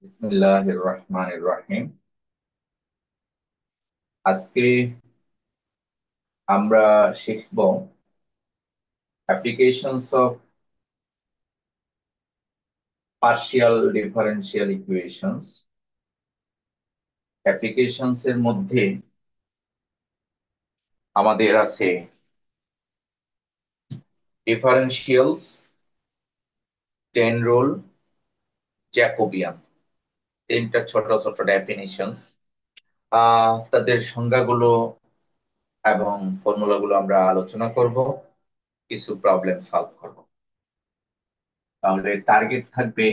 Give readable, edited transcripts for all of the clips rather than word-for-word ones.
বিসমিল্লাহির রহমানির রহিম। আজকে আমরা শিখব applications of partial differential equations. Applications এর মধ্যে আমাদের আছে ডিফারেনশিয়ালস, চেইন রুল, জ্যাকোবিয়ান, তিনটা ছোট ছোট ডেফিনিশনস। তাদের সংজ্ঞাগুলো এবং ফর্মুলাগুলো আমরা আলোচনা করব, কিছু প্রবলেম সলভ করব। তাহলে টার্গেট থাকবে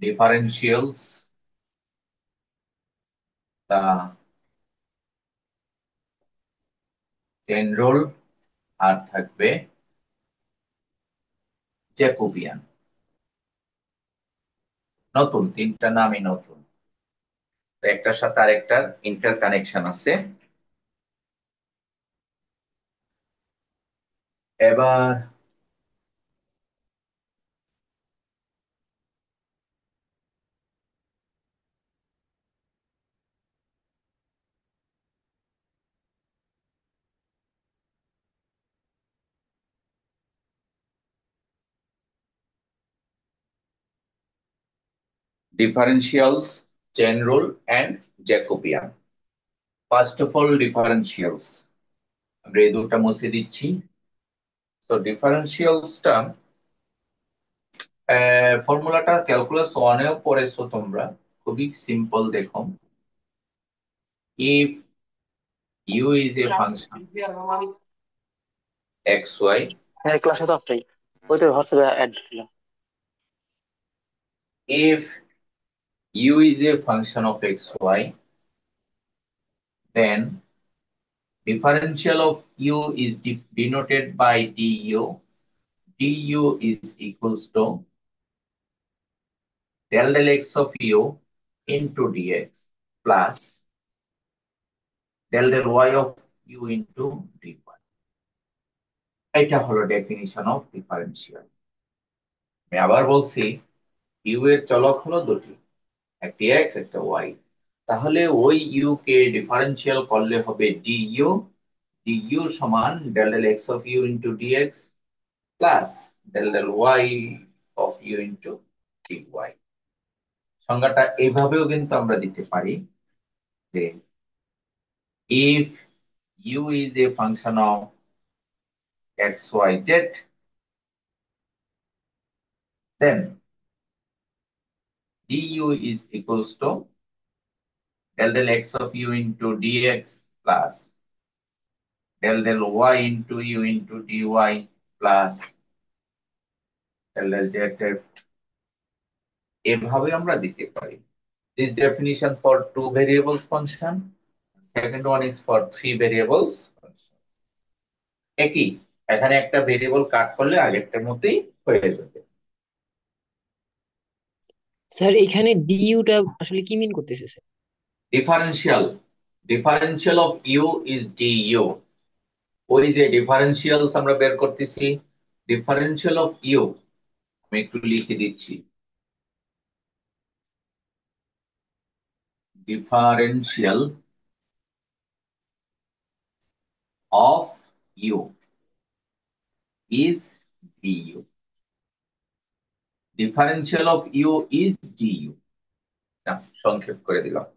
ডিফারেনশিয়ালস, দা চেইন রুল, আর থাকবে জ্যাকোবিয়ান। নতুন, তিনটা নামই নতুন, তো একটার সাথে আরেকটার ইন্টার কানেকশন আছে। এবার differentials, chain rule and Jacobian. First of all differentials, আমরা এই দুটা মুছে দিচ্ছি। তো ডিফারেনশিয়ালসটা ফর্মুলাটা ক্যালকুলাস ওয়ানেও পড়েছো তোমরা, খুবই সিম্পল। দেখো, if you is a function X Y, হ্যাঁ, ক্লাসে তো আপটাই ওইটা হোয়াটসঅ্যাপে অ্যাড দিলাম। if u is a function of xy, then differential of u is denoted by du. Du is equals to del x of u into dx plus del y of u into dy. এটা হলো definition of differential. আমি আবার বলছি, you এর চলক হলো দুটি, একটি এক্স একটা ওয়াই। তাহলে ওই ইউ কে ডিফারেন্সিয়াল করলে হবে ডিইউ। ডিইউ সমান del x of u into dx plus del y of u into dy। সংজ্ঞাটা এইভাবেও কিন্তু আমরা দিতে পারি যে if u is a function of x y z, then du is equals to del x of u into dx plus del y into u into dy plus del z f। এভাবে আমরা দিতে পারি। This definition for two variables function, second one is for three variables function। একই, এখানে একটা variable কাট করলে আগেরটার মতোই হয়ে যাবে। স্যার, এখানে ডিইউটা আসলে কি মিন করতেছে sir? Differential of U is D U. ওই যে ডিফারেন্সিয়ালস আমরা বের করতেছি, ডিফারেন্সিয়াল অফ ইউ আমি একটু লিখে দিচ্ছি। Differential of U is D U. Differential of U is D U, সংক্ষেপ করে দিলাম।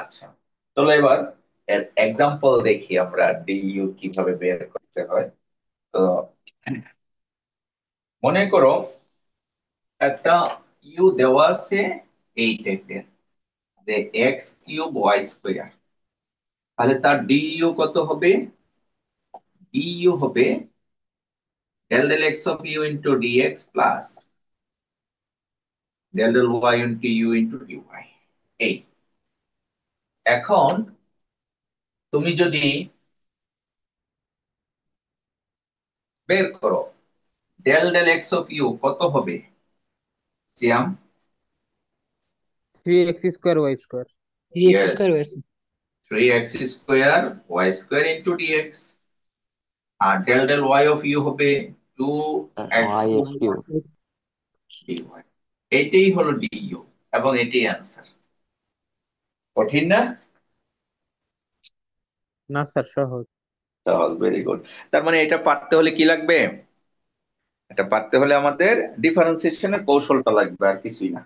আচ্ছা, চলো এবার এর এক্সাম্পল দেখি আমরা ডিইউ কিভাবে বের করতে হয়। তো মনে করো একটা ইউ দেওয়া আছে এই টাইপের, যে এক্স কিউব ওয়াই স্কোয়ার, তাহলে তার ডিইউ কত হবে? ডিইউ হবে del x of u into dx plus del y into u into dy। এই, এখন তুমি যদি বের করো del x of u কত হবে, Siyam? 3x² y²। Three X yes, square হয়েছে। 3x square y square into dx। আর del y of u হবে two X Y X square cube. D Y, এটাই হলো ডিইউ এবং এটাই অ্যান্সার। কঠিন না? না স্যার, সহজ। সহজ, ভেরি গুড। তার মানে এটা পারতে হলে কি লাগবে? এটা পারতে হলে আমাদের ডিফারেন্সিয়েশনের কৌশলটা লাগবে, আর কিছুই না।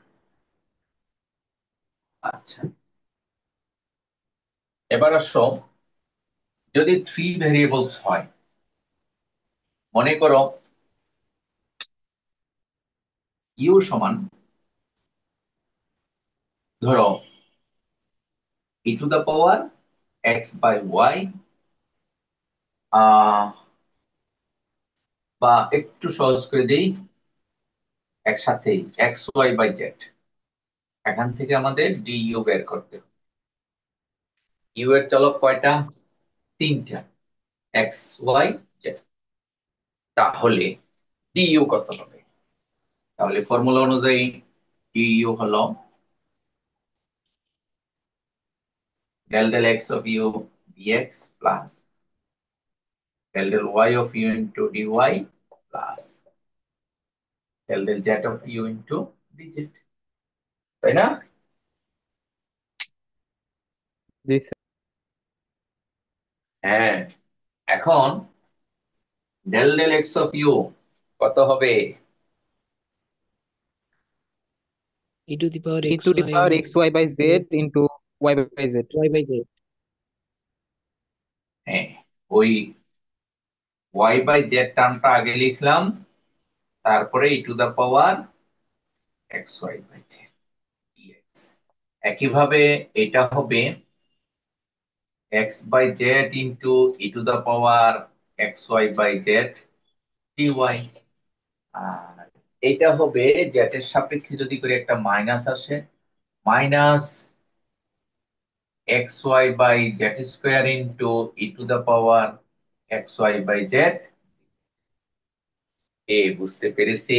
আচ্ছা, এবার আসো, যদি থ্রি ভেরিয়েবলস হয়, মনে করো ইউ সমান, ধরো e⁻x বাই ওয়াই, বা একটু সহজ করে দেই, একসাথেই এক্স ওয়াই বাই জেড। এখান থেকে আমাদের ডি ইউ বের করতে হবে। ইউ এর চলক কয়টা? তিনটা, এক্স ওয়াই জেড। তাহলে ডি ইউ কত হবে? তাহলে ফর্মুলা অনুযায়ী ডি ইউ হলো del del X of U dx plus del del Y of U into dy plus del del Z of U into dz. তাই না? জি স্যার। হ্যাঁ। এখন del del X of U কত হবে? E to the power E X to the Y power X Y by Z into Y by Z. Y by Z. হ্যাঁ, ওই Y by Z টার্মটা আগে লিখলাম, তারপরে E to the power X Y by Z dx. একইভাবে এটা হবে X by Z into E to the power X Y by Z dy. আর এটা হবে জেড এর সাপেক্ষে যদি করে একটা মাইনাস আসে, minus X Y by Z square into E to the power X Y by Z. বুঝতে পেরেছি?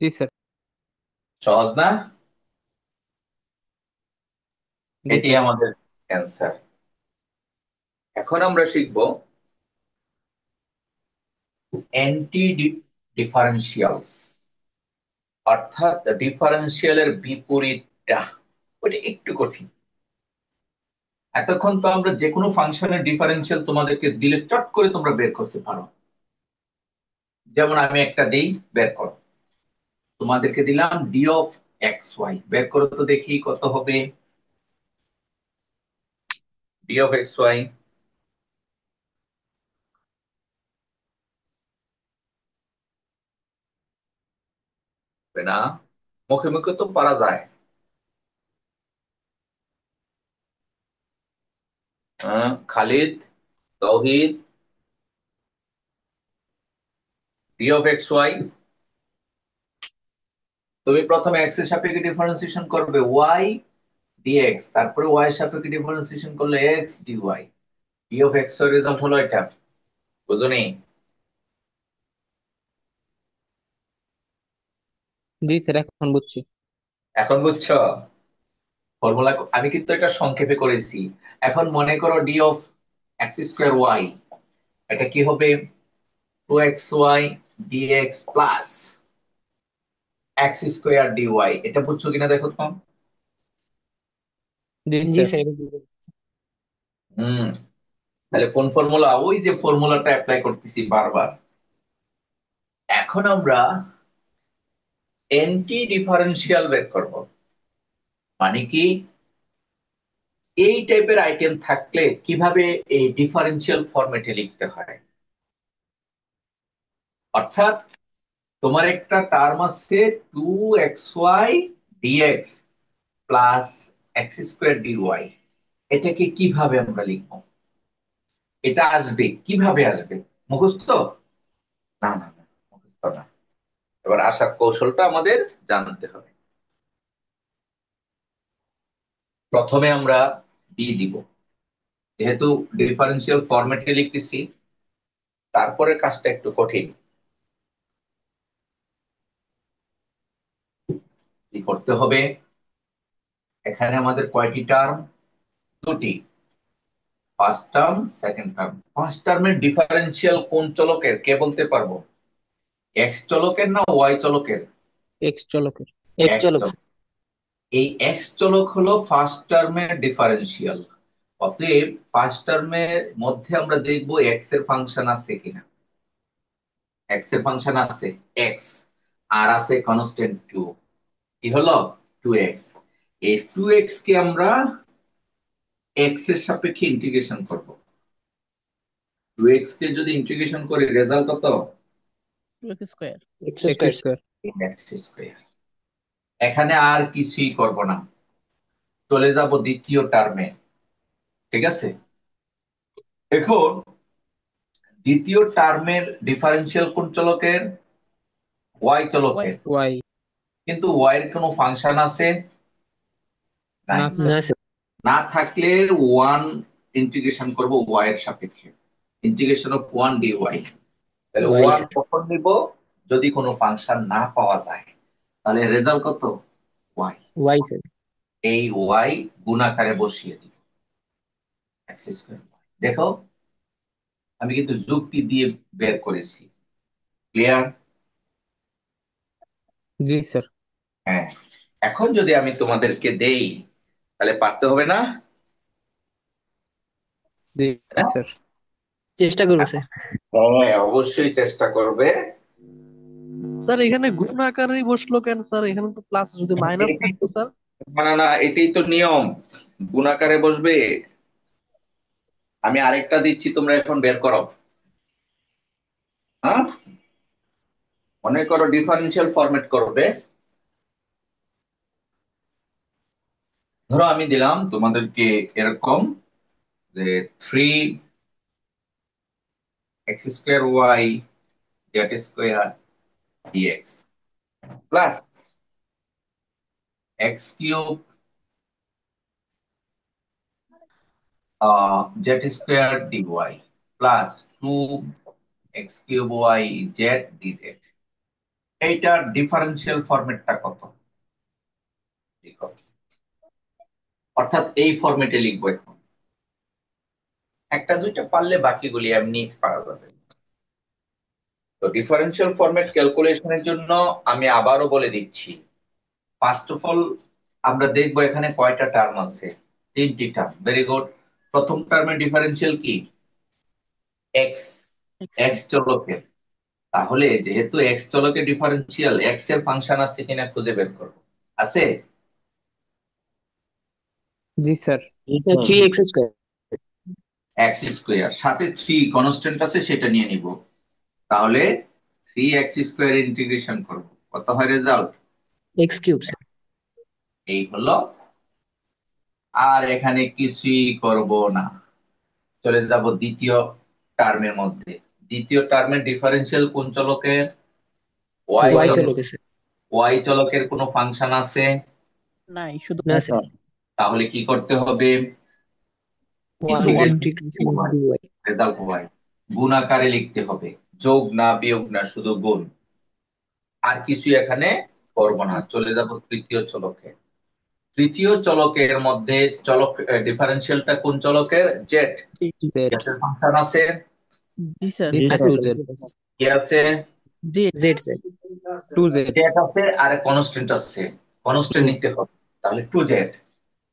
জি স্যার। সহজ না? জি এটি স্যার। আমাদের অ্যান্সার। এখন আমরা শিখব অ্যান্টি ডিফারেন্সিয়ালস, অর্থাৎ ডিফারেন্সিয়ালের বিপরীতটা। ওটা একটু কঠিন। এতক্ষণ তো আমরা যে কোনো ফাংশনের ডিফারেন্সিয়াল তোমাদেরকে দিলে চট করে তোমরা বের করতে পারো। যেমন আমি একটা দিই, বের করো। তোমাদেরকে দিলাম ডি অফ এক্স ওয়াই, বের করো তো দেখি কত হবে ডি অফ এক্স ওয়াই। না, মুখে মুখে তো পারা যায়। খালিদ, তৌহিদ, ডি অফ এক্স ওয়াই, তুমি প্রথমে এক্স এর সাপেক্ষে ডিফারেন্সিয়েশন করবে ওয়াই ডিএক্স, তারপরে ওয়াই এর সাপেক্ষে ডিফারেন্সিয়েশন করলে X D Y. D of X এর রেজাল্ট হলো এটা। বুঝুনি? জি স্যার, এখন বুঝছি। এখন বুঝছো? ফর্মুলা আমি কিন্তু এটা সংক্ষেপে করেছি। এখন মনে করো D of X square Y, এটা কি হবে? Two X Y D X plus X square D Y. এটা বুঝছো কিনা দেখো তো। জি জি স্যার। স্যার। হুম। তাহলে কোন ফর্মুলা? ওই যে ফর্মুলাটা অ্যাপ্লাই করতেছি বারবার। এখন আমরা অ্যান্টি ডিফারেন্সিয়াল বের করব। মানে কি, এই টাইপের আইটেম থাকলে কিভাবে এই ডিফারেন্সিয়াল ফরম্যাটে লিখতে হয়। অর্থাৎ তোমার একটা টার্ম আছে two X Y D X plus X square D Y, এটাকে কিভাবে আমরা লিখবো? এটা আসবে কিভাবে আসবে? মুখস্থ? না না না, মুখস্থ না। এবার আসার কৌশলটা আমাদের জানতে হবে। প্রথমে আমরা ডি দিব, যেহেতু ডিফারেন্সিয়াল ফরম্যাটে লিখতেছি। তারপরে কাজটা একটু কঠিন। কি করতে হবে? এখানে আমাদের কয়টি টার্ম? দুটি। First term second term. First টার্মের ডিফারেন্সিয়াল কোন চলকের কে বলতে পারবো? এক্স চলকের না ওয়াই চলকের? এক্স চলকের। এক্স এক্স চলক। চলক। এই এক্স চলক হলো ফার্স্ট টার্মের ডিফারেন্সিয়াল। অতএব ফার্স্ট টার্মের মধ্যে আমরা দেখবো এক্স এর ফাংশন আছে কিনা। এক্স এর ফাংশন আছে এক্স, আর আছে কনস্ট্যান্ট টু। কি হলো? 2x। এই 2x কে আমরা এক্স এর সাপেক্ষে ইন্টিগ্রেশন করব। 2x কে যদি ইন্টিগ্রেশন করি রেজাল্ট কত? X square. X x square. Square. X square. এখানে আর কিছুই করব না, চলে যাব দ্বিতীয় টার্মে। ঠিক আছে, এখন দ্বিতীয় টার্মের ডিফারেন্সিয়াল কোন চলকের? Y Y. চলকের। ওয়াই। কিন্তু ওয়াই এর কোনো ফাংশন আছে? নাই। না না স্যার। স্যার। না থাকলে ওয়ান ইন্টিগ্রেশন করব ওয়াই এর সাপেক্ষে, integration of one D Y. তাহলে ওয়াই ওয়ান স্যার। কখন নিব? যদি কোনো ফাংশন না পাওয়া যায়, তাহলে রেজাল্ট কত? ওয়াই। Y sir. এই ওয়াই গুণাকারে বসিয়ে দিব এক্স স্কয়ার। দেখো, আমি কিন্তু যুক্তি দিয়ে বের করেছি। ক্লিয়ার? জি স্যার। হ্যাঁ। এখন যদি আমি তোমাদেরকে দেই, তাহলে পারতে হবে না? জি হ্যাঁ? স্যার। চেষ্টা করবো স্যার। হ্যাঁ, অবশ্যই চেষ্টা করবে। স্যার এখানে গুণ আকারেই বসলো কেন স্যার? এখানে তো প্লাস যদি মাইনাস এটাই থাকতো তো, স্যার। না না না, এটাই তো নিয়ম, গুণাকারে বসবে। আমি আরেকটা দিচ্ছি, তোমরা এখন বের করো। হ্যাঁ, মনে করো ডিফারেন্সিয়াল ফরম্যাট করবে। ধরো আমি দিলাম তোমাদেরকে এরকম যে 3x² y z² dx plus x³ z² dy plus 2x³ y z dz। এইটার ডিফারেন্সিয়াল ফরম্যাটটা কত? লিখো। অর্থাৎ এই ফরম্যাটে লিখবো এখন। একটা দুইটা পারলে বাকিগুলি এমনি পারা যাবে। তো ডিফারেন্সিয়াল ফরম্যাট ক্যালকুলেশনের জন্য আমি আবারও বলে দিচ্ছি। ফার্স্ট অফ অল আমরা দেখবো এখানে কয়টা টার্ম আছে। তিনটি টার্ম। Very good. প্রথম টার্মের ডিফারেন্সিয়াল কি? এক্স। এক্স চলকের। তাহলে যেহেতু এক্স চলকের ডিফারেন্সিয়াল, এক্স এর ফাংশন আছে কিনা খুঁজে বের করবো। আছে? জি sir. Sir 3x²। X square সাথে 3 কনস্ট্যান্ট আছে, সেটা নিয়ে নিব। তাহলে 3x² ইন্টিগ্রেশন করবো, কত হয় রেজাল্ট? x³ sir. এই হলো। আর এখানে কিছুই করব না, চলে যাব দ্বিতীয় টার্মের মধ্যে। দ্বিতীয় টার্মের ডিফারেন্সিয়াল কোন চলকের? Y Y. ওয়াই চলক। চলক স্যার। ওয়াই চলকের কোনো ফাংশন আছে? নাই, শুধু না স্যার। তাহলে কি করতে হবে? One one. Integration integration dy। Result Y. গুণ আকারে লিখতে হবে, যোগ না বিয়োগ না, শুধু গুণ। আর কিছু এখানে করব না, চলে যাব তৃতীয় চলকে। তৃতীয় চলকের মধ্যে চলক ডিফারেন্সিয়ালটা কোন চলকের? জেড। জেড। জেড এর ফাংশন আছে? জি স্যার। জি স্যার। আছে টু স্যার। জেড। কি আছে? জি। Z sir. Two Z. Z আছে আর কনস্ট্যান্ট আছে, টু। কনস্ট্যান্ট নিতে হবে। তাহলে 2z।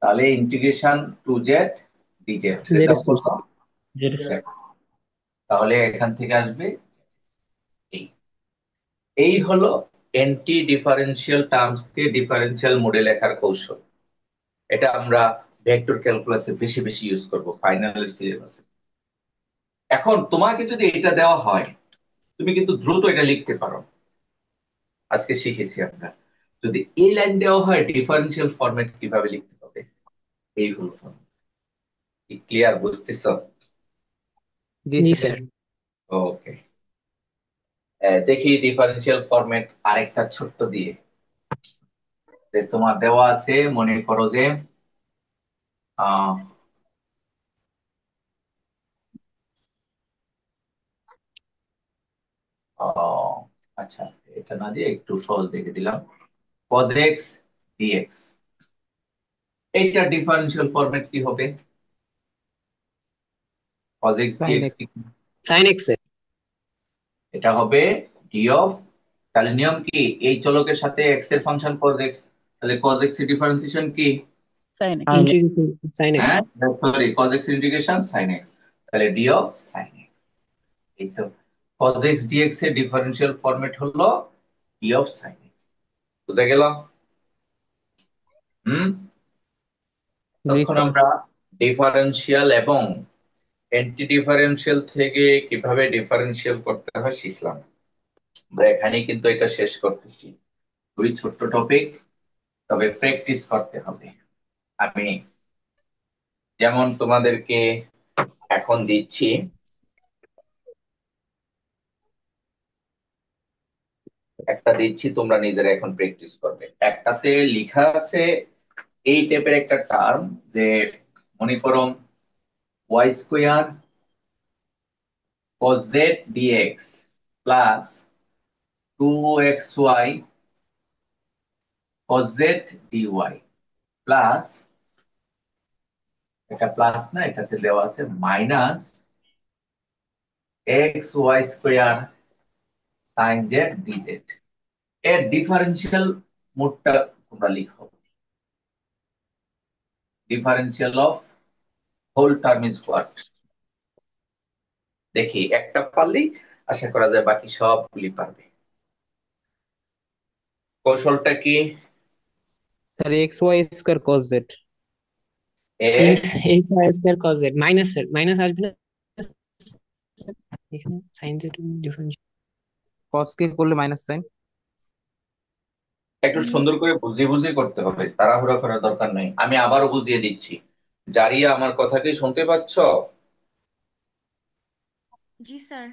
তাহলে integration 2z dz result z² কত? স্যার। Z। তাহলে এখান থেকে আসবে এই। এই হলো এন্টি ডিফারেন্সিয়াল টার্মস কে ডিফারেন্সিয়াল মোডে লেখার কৌশল। এটা আমরা ভেক্টর ক্যালকুলাসে বেশি বেশি ইউজ করব ফাইনাল সিলেবাসে। এখন তোমাকে যদি এটা দেওয়া হয়, তুমি কিন্তু দ্রুত এটা লিখতে পারো। আজকে শিখেছি আমরা, যদি এই লাইন দেওয়া হয় ডিফারেন্সিয়াল ফরম্যাট কিভাবে লিখতে হবে, এই হলো format। কি ক্লিয়ার? বুঝতেছো? জি জি স্যার। স্যার। ওকে। দেখি ডিফারেন্সিয়াল ফরম্যাট আরেকটা ছোট্ট দিয়ে। যে তোমার দেওয়া আছে, মনে করো যে আহ আহ, আচ্ছা, এটা না দিয়ে একটু সহজ দেখে দিলাম। cos x dx, এইটার ডিফারেন্সিয়াল ফরম্যাট কি হবে? cos x sine dx X. কি? সাইন এক্স এর। এটা হবে ডি অফ, তাহলে নিয়ম কি, এই চলকের সাথে এক্স এর ফাংশন cos x, তাহলে cos x এর ডিফারেন্সিয়েশন কি? Sine X. Sine integration sine X. হ্যাঁ, sorry, cos x integration sin x, তাহলে ডি অফ sin x। এই তো cos x dx এর ডিফারেন্সিয়াল ফরম্যাট হলো ডি অফ sin x। বুঝা গেল? হুম। জি তখন স্যার। আমরা ডিফারেন্সিয়াল এবং অ্যান্টি ডিফারেন্সিয়াল থেকে কিভাবে ডিফারেন্সিয়াল করতে হয় শিখলাম। আমরা এখানেই কিন্তু এটা শেষ করতেছি। খুবই ছোট্ট টপিক, তবে প্র্যাকটিস করতে হবে। আমি যেমন তোমাদেরকে এখন দিচ্ছি, একটা দিচ্ছি, তোমরা নিজেরা এখন প্র্যাকটিস করবে। একটাতে লেখা আছে এই টাইপের একটা টার্ম, যে মনে করো Y square cos z dx plus 2xy cos z dy plus, এটা প্লাস না, এটাতে দেওয়া আছে minus X Y square sine Z D Z. এর ডিফারেন্সিয়াল মোডটা তোমরা লিখো। Differential of whole term is what? দেখি একটা পারলেই আশা করা যায় বাকি সবগুলি পারবে। কৌশলটা কি? Sir X Y square cos Z. X X X Y square cos Z, minus এর মাইনাস আসবে না এখানে, সাইন জেড ডিফারেন্স। কস কে করলে মাইনাস সাইন। একটু সুন্দর করে বুঝিয়ে বুঝিয়ে করতে হবে, তাড়াহুড়া করার দরকার নেই। আমি আবারও বুঝিয়ে দিচ্ছি। জারিয়া, আমার কথা কি শুনতে পাচ্ছ? জি স্যার।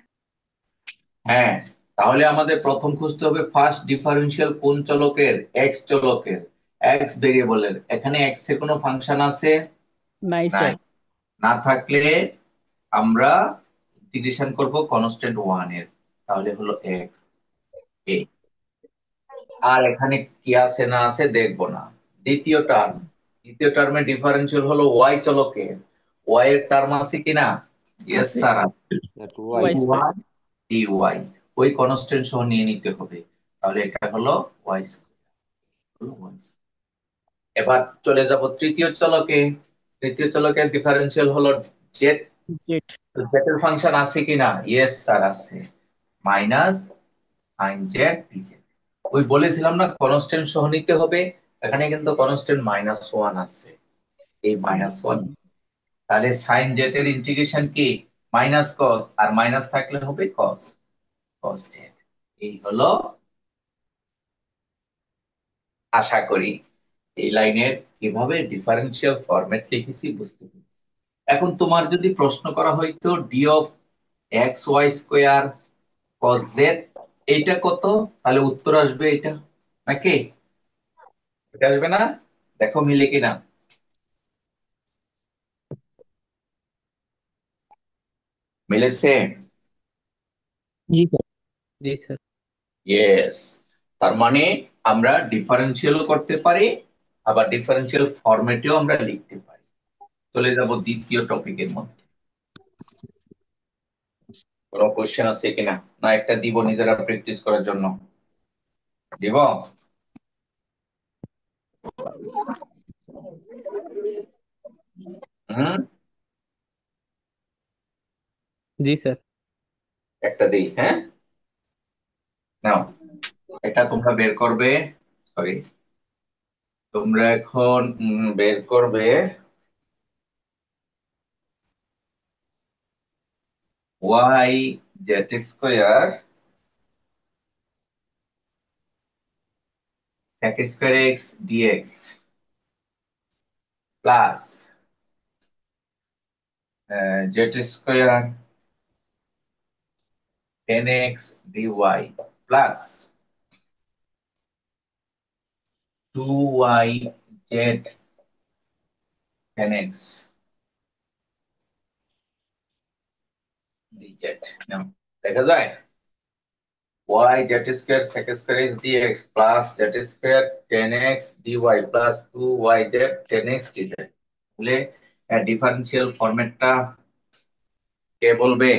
হ্যাঁ। তাহলে আমাদের প্রথম খুঁজতে হবে ফার্স্ট ডিফারেন্সিয়াল কোন চলকের? এক্স চলকের, এক্স ভেরিয়েবলের। এখানে এক্স এর কোনো ফাংশন আছে? নাই নাই। স্যার। না থাকলে আমরা ইন্টিগ্রেশন করব কনস্ট্যান্ট ওয়ান এর, তাহলে হলো এক্স এ। আর এখানে কি আছে না আছে দেখবো না। দ্বিতীয় টার্ম, দ্বিতীয় টার্মের ডিফারেন্সিয়াল হলো ওয়াই চলকের। ওয়াই এর টার্ম আছে কিনা? ইয়েস আছে। Sir. Y square. Y D Y, ওই কনস্ট্যান্ট সহ নিয়ে নিতে হবে। তাহলে এটা হলো ওয়াই স্কয়ার। এবার চলে যাব তৃতীয় চলকে। তৃতীয় চলকের ডিফারেন্সিয়াল হলো জেড। জেড। জেড এর ফাংশন আছে কিনা? ইয়েস স্যার আছে, মাইনাস সাইন জেড ডিজেড। ওই বলেছিলাম না কনস্ট্যান্ট সহ নিতে হবে, এখানে কিন্তু কনস্ট্যান্ট মাইনাস ওয়ান আছে, এই মাইনাস ওয়ান। তাহলে সাইন জেড এর ইন্টিগ্রেশন কি? মাইনাস কস, আর মাইনাস থাকলে হবে কস, কস জেড। এই হলো, আশা করি এই লাইনের কিভাবে ডিফারেন্সিয়াল ফরম্যাট লিখেছি বুঝতে পেরেছি। এখন তোমার যদি প্রশ্ন করা হইতো D of x Y square cos Z এইটা কত, তাহলে উত্তর আসবে এটা, নাকি? এটা আসবে না? দেখো মিলে কিনা। মিলেছে? জি স্যার। জি স্যার। ইয়েস। তার মানে আমরা ডিফারেন্সিয়ালও করতে পারি, আবার ডিফারেন্সিয়াল ফরম্যাটেও আমরা লিখতে পারি। চলে যাব দ্বিতীয় টপিকের মধ্যে। কোনো কোশ্চেন আছে কিনা? না একটা দিব নিজেরা প্র্যাকটিস করার জন্য? দিব? হুম, জি স্যার। একটা দিই, হ্যাঁ। নাও, এটা তোমরা বের করবে, সরি, তোমরা এখন বের করবে Y Z square sec square X dx plus Z square tan X dy plus two Y Z tan X dz. দেখা যায় y z square sec square x dx plus z square 10x dy plus 2yz 10x dz। তাহলে differential ফরম্যাটটা কে বলবে?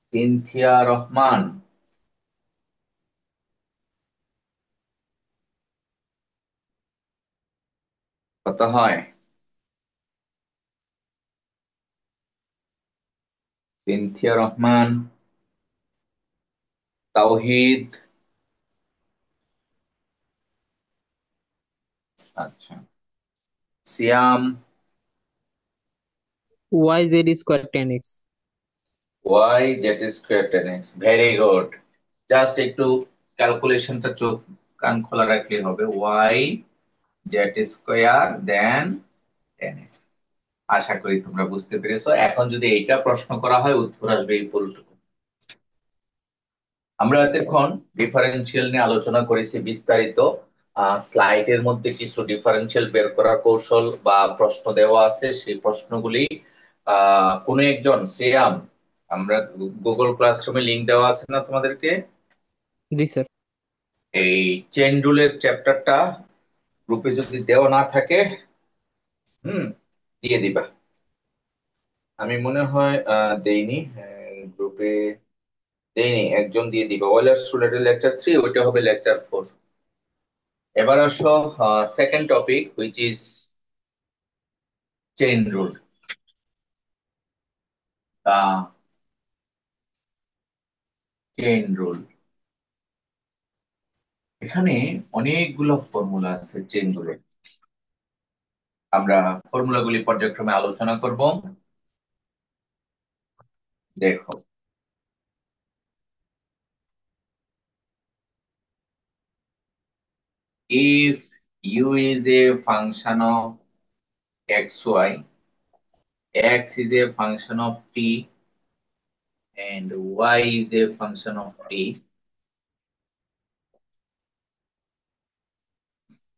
সিনথিয়া রহমান। কত হয়? সিনথিয়া রহমান, তাওহিদ। আচ্ছা, Siam. Y Z square 10x। Y Z square 10x, very good. Just একটু ক্যালকুলেশনটা চোখ কান খোলা রাখলে হবে। Y Z square then 10x। আশা করি তোমরা বুঝতে পেরেছো। এখন যদি এইটা প্রশ্ন করা হয়, উত্তর আসবে এই পুরোটুকু। আমরা এতক্ষণ ডিফারেন্সিয়াল নিয়ে আলোচনা করেছি বিস্তারিত। স্লাইডের মধ্যে কিছু ডিফারেন্সিয়াল বের করার কৌশল বা প্রশ্ন দেওয়া আছে, সেই প্রশ্নগুলি কোনো একজন সিয়াম, আমরা গুগল ক্লাসরুমে লিংক দেওয়া আছে না তোমাদেরকে? জি স্যার। এই চেন রুলের চ্যাপ্টারটা গ্রুপে যদি দেওয়া না থাকে, দিয়ে দিবা। আমি মনে হয় দেইনি, গ্রুপে দেইনি। একজন দিয়ে দিবা। ওয়েলার্স রুল, এটা লেকচার 3, ওইটা হবে লেকচার 4। এবার আসো second topic, which is chain rule. Chain rule, এখানে অনেকগুলো ফর্মুলা আছে চেইন রুলে। আমরা ফর্মুলাগুলি পর্যায়ক্রমে আলোচনা করব। দেখো, if u is a function of xy, x is a function of t, and y is a function of t,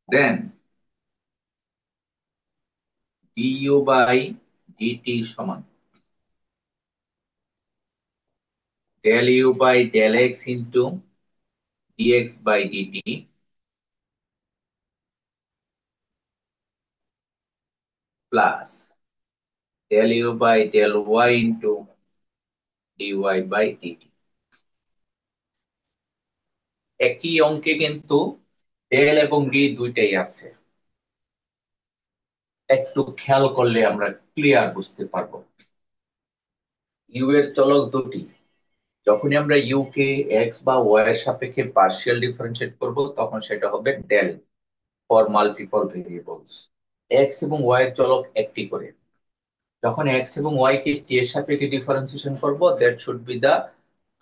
then du by dt সমান del u by del x into dx by dt plus del u by del y into dy by dt। একই অঙ্কে কিন্তু del এবং D দুইটাই আছে। একটু খেয়াল করলে আমরা ক্লিয়ার বুঝতে পারবো। ইউ এর চলক দুটি, যখনই আমরা ইউ কে এক্স বা ওয়াই এর সাপেক্ষে পার্শিয়াল ডিফারেন্সিয়েট করব, তখন সেটা হবে del for multiple variables. X এবং ওয়াই এর চলক একটি করে, যখন এক্স এবং ওয়াই কে টি এর সাপেক্ষে ডিফারেন্সিয়েশন করব, that should be the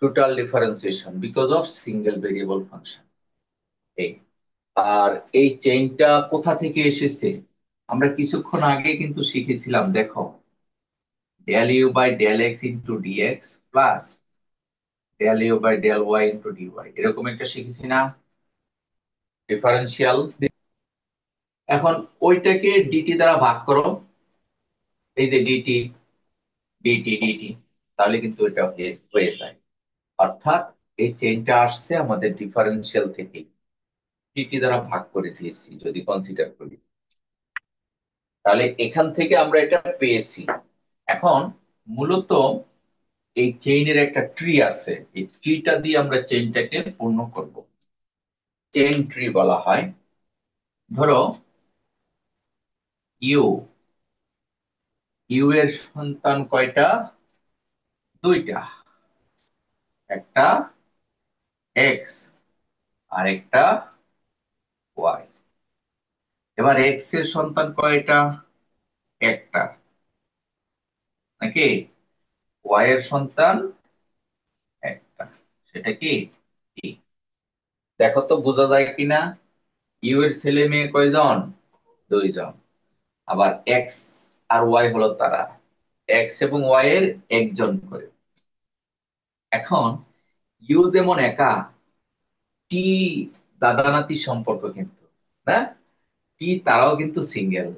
total differentiation because of single variable function. এই আর এই চেইনটা কোথা থেকে এসেছে আমরা কিছুক্ষণ আগে কিন্তু শিখেছিলাম। দেখো, del u by del x into dx plus del u by del y into dy, এরকম একটা শিখেছি না ডিফারেন্সিয়াল। এখন ওইটাকে ডিটি দ্বারা ভাগ করো, এই যে ডিটি ডিটি ডিটি, তাহলে কিন্তু এটা হয়ে যায়। অর্থাৎ এই চেইনটা আসছে আমাদের ডিফারেন্সিয়াল থেকে, ডিটি দ্বারা ভাগ করে দিয়েছি যদি কনসিডার করি, তাহলে এখান থেকে আমরা এটা পেয়েছি। এখন মূলত এই চেইনের একটা ট্রি আছে, এই ট্রিটা দিয়ে আমরা চেইনটাকে পূর্ণ করব। চেইন ট্রি বলা হয়। ধরো ইউ, ইউ এর সন্তান কয়টা? দুইটা, একটা এক্স আর একটা ওয়াই। এবার এক্স এর সন্তান কয়টা? একটা, নাকি? ওয়াই এর সন্তান একটা, সেটা কি? টি। দেখো তো বোঝা যায় কিনা, ইউ এর ছেলে মেয়ে কয়জন? দুইজন। আবার এক্স আর ওয়াই হলো তারা, এক্স এবং ওয়াই এর একজন করে। এখন ইউ যেমন একা, টি দাদা নাতি সম্পর্ক কিন্তু না, টি তারাও কিন্তু সিঙ্গেল।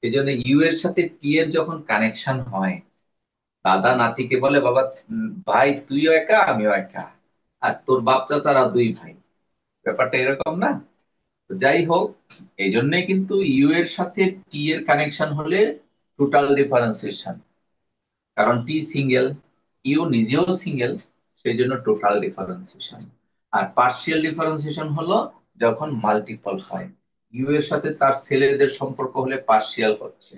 এই জন্য ইউ এর সাথে টি এর যখন কানেকশন হয়, দাদা নাতিকে বলে, বাবা ভাই তুইও একা আমিও একা, আর তোর বাপ চাচারা দুই ভাই। ব্যাপারটা এরকম না? তো যাই হোক, এই জন্যই কিন্তু ইউ এর সাথে টি এর কানেকশন হলে টোটাল ডিফারেন্সিয়েশন, কারণ টি সিঙ্গেল, ইউ নিজেও সিঙ্গেল, সেই জন্য টোটাল ডিফারেন্সিয়েশন। আর পার্শিয়াল ডিফারেন্সিয়েশন হলো যখন মাল্টিপল হয়, ইউ এর সাথে তার ছেলেদের সম্পর্ক হলে পার্শিয়াল হচ্ছে।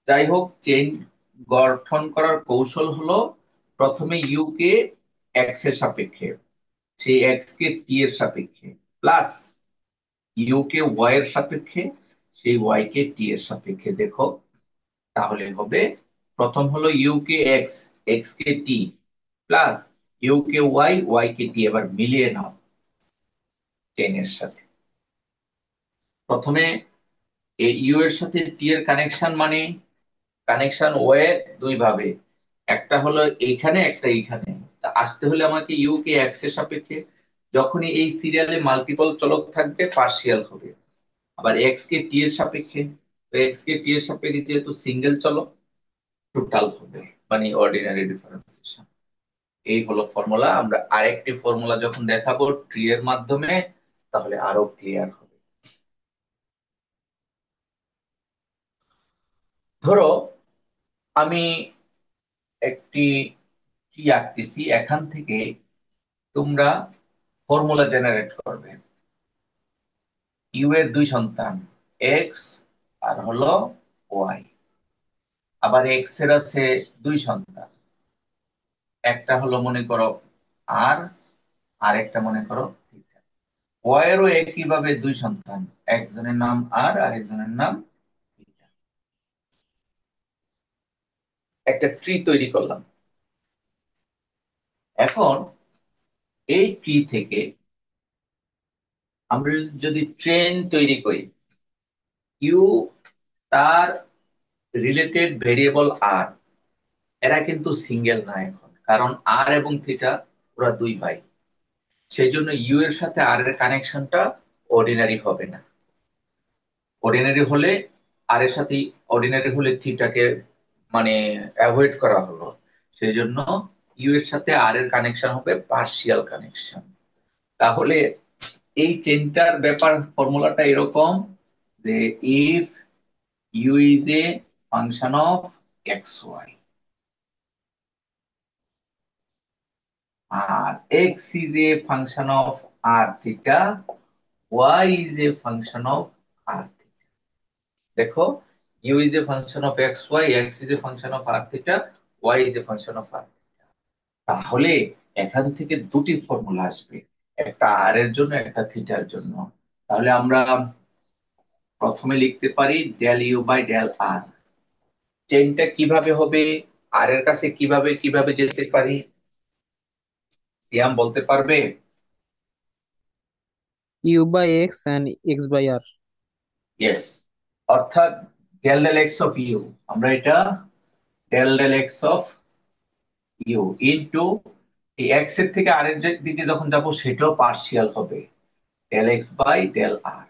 যাই হোক, চেইন গঠন করার কৌশল হলো প্রথমে ইউ কে এক্স এর সাপেক্ষে, সেই এক্স কে টি এর সাপেক্ষে, প্লাস ইউ কে ওয়াই এর সাপেক্ষে, সেই ওয়াই কে টি এর সাপেক্ষে। দেখো তাহলে হবে, প্রথম হলো ইউ কে এক্স, এক্স কে টি, প্লাস ইউ কে ওয়াই, ওয়াই কে টি। এবার মিলিয়ে নাও চেইনের সাথে। প্রথমে ইউ এর সাথে টি এর কানেকশন, মানে কানেকশন ওয়ে দুই ভাবে, একটা হলো এইখানে, একটা এইখানে। তা আসতে হলে আমাকে ইউ কে এক্স এর সাপেক্ষে, যখনই এই সিরিয়ালে মাল্টিপল চলক থাকবে পার্শিয়াল হবে। আবার এক্স কে টি এর সাপেক্ষে, তো এক্স কে টি এর সাপেক্ষে যেহেতু সিঙ্গেল চলক, টোটাল হবে, মানে অর্ডিনারি ডিফারেন্সিয়েশন। এই হলো ফর্মুলা। আমরা আরেকটি ফর্মুলা যখন দেখাবো ট্রি এর মাধ্যমে, তাহলে আরো ক্লিয়ার হবে। ধরো আমি একটি ট্রি আঁকতেছি, এখান থেকে তোমরা ফর্মুলা জেনারেট করবে। ইউ এর দুই সন্তান, এক্স আর হলো ওয়াই। আবার এক্স এর আছে দুই সন্তান, একটা হলো মনে করো আর, আর একটা মনে করো থিটা। ওয়াই এরও একইভাবে দুই সন্তান, একজনের নাম আর আরেকজনের নাম থিটা। একটা ট্রি তৈরি করলাম। এখন এই ট্রি থেকে আমরা যদি ট্রেন তৈরি করি, ইউ তার রিলেটেড ভেরিয়েবল আর, এরা কিন্তু সিঙ্গেল না এখন, কারণ আর এবং থিটা ওরা দুই ভাই। সেই জন্য ইউ এর সাথে আর এর কানেকশনটা অর্ডিনারি হবে না। অর্ডিনারি হলে আর এর সাথে, অর্ডিনারি হলে থিটাকে মানে অ্যাভয়েড করা হলো। সেই জন্য ইউ এর সাথে আর এর কানেকশন হবে পার্শিয়াল কানেকশন। তাহলে এই চেনটার ব্যাপার, ফর্মুলাটা এরকম যে if you is a function of x Y আর X is a function of R theta, Y is a function of R theta. দেখো, U is a function of x Y, X is a function of R theta, Y is a function of R. তাহলে এখান থেকে দুটি formula আসবে, একটা আর এর জন্য, একটা থিটার জন্য। তাহলে আমরা প্রথমে লিখতে পারি ডেল ইউ বাই ডেল আর। চেইনটা কিভাবে হবে, আর এর কাছে কিভাবে কিভাবে যেতে পারি, সিয়াম বলতে পারবে? U by X and X by R. Yes, অর্থাৎ del del X of U, আমরা এটা del del X of U into এই এক্স এর থেকে আর এর দিকে যখন যাব সেটাও পার্শিয়াল হবে, del x by del r.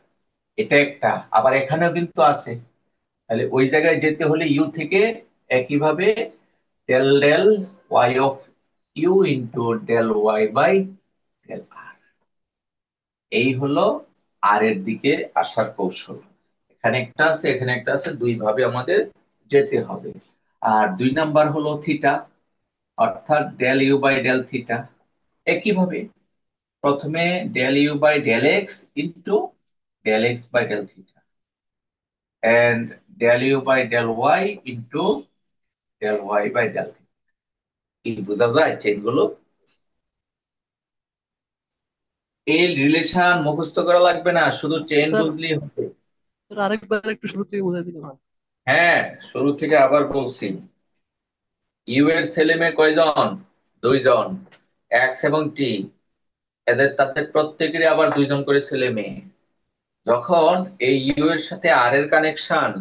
এটা একটা, আবার এখানেও কিন্তু আছে। তাহলে ওই জায়গায় যেতে হলে ইউ থেকে একইভাবে del del Y of U into del Y by del R. এই হলো আর এর দিকে আসার কৌশল। এখানে একটা আছে, এখানে একটা আছে, দুই ভাবে আমাদের যেতে হবে। আর দুই নাম্বার হলো থিটা, অর্থাৎ del you by del theta. একইভাবে প্রথমে del you by del x into del x by del theta, and del you by del y into del Y by del theta. কি বোঝা যায় চেনগুলো? এই রিলেশন মুখস্থ করা লাগবে না, শুধু চেন স্যার, বুঝলেই হবে। স্যার আরেকবার একটু শুরু থেকে বোঝাই দিলে ভালো। হ্যাঁ, শুরু থেকে আবার বলছি। ইউ এর ছেলে মেয়ে কয়জন? দুইজন, এক্স এবং টি। এদের তাদের প্রত্যেকেরই আবার দুইজন করে ছেলে মেয়ে। যখন এই ইউ এর সাথে আর এর কানেকশন,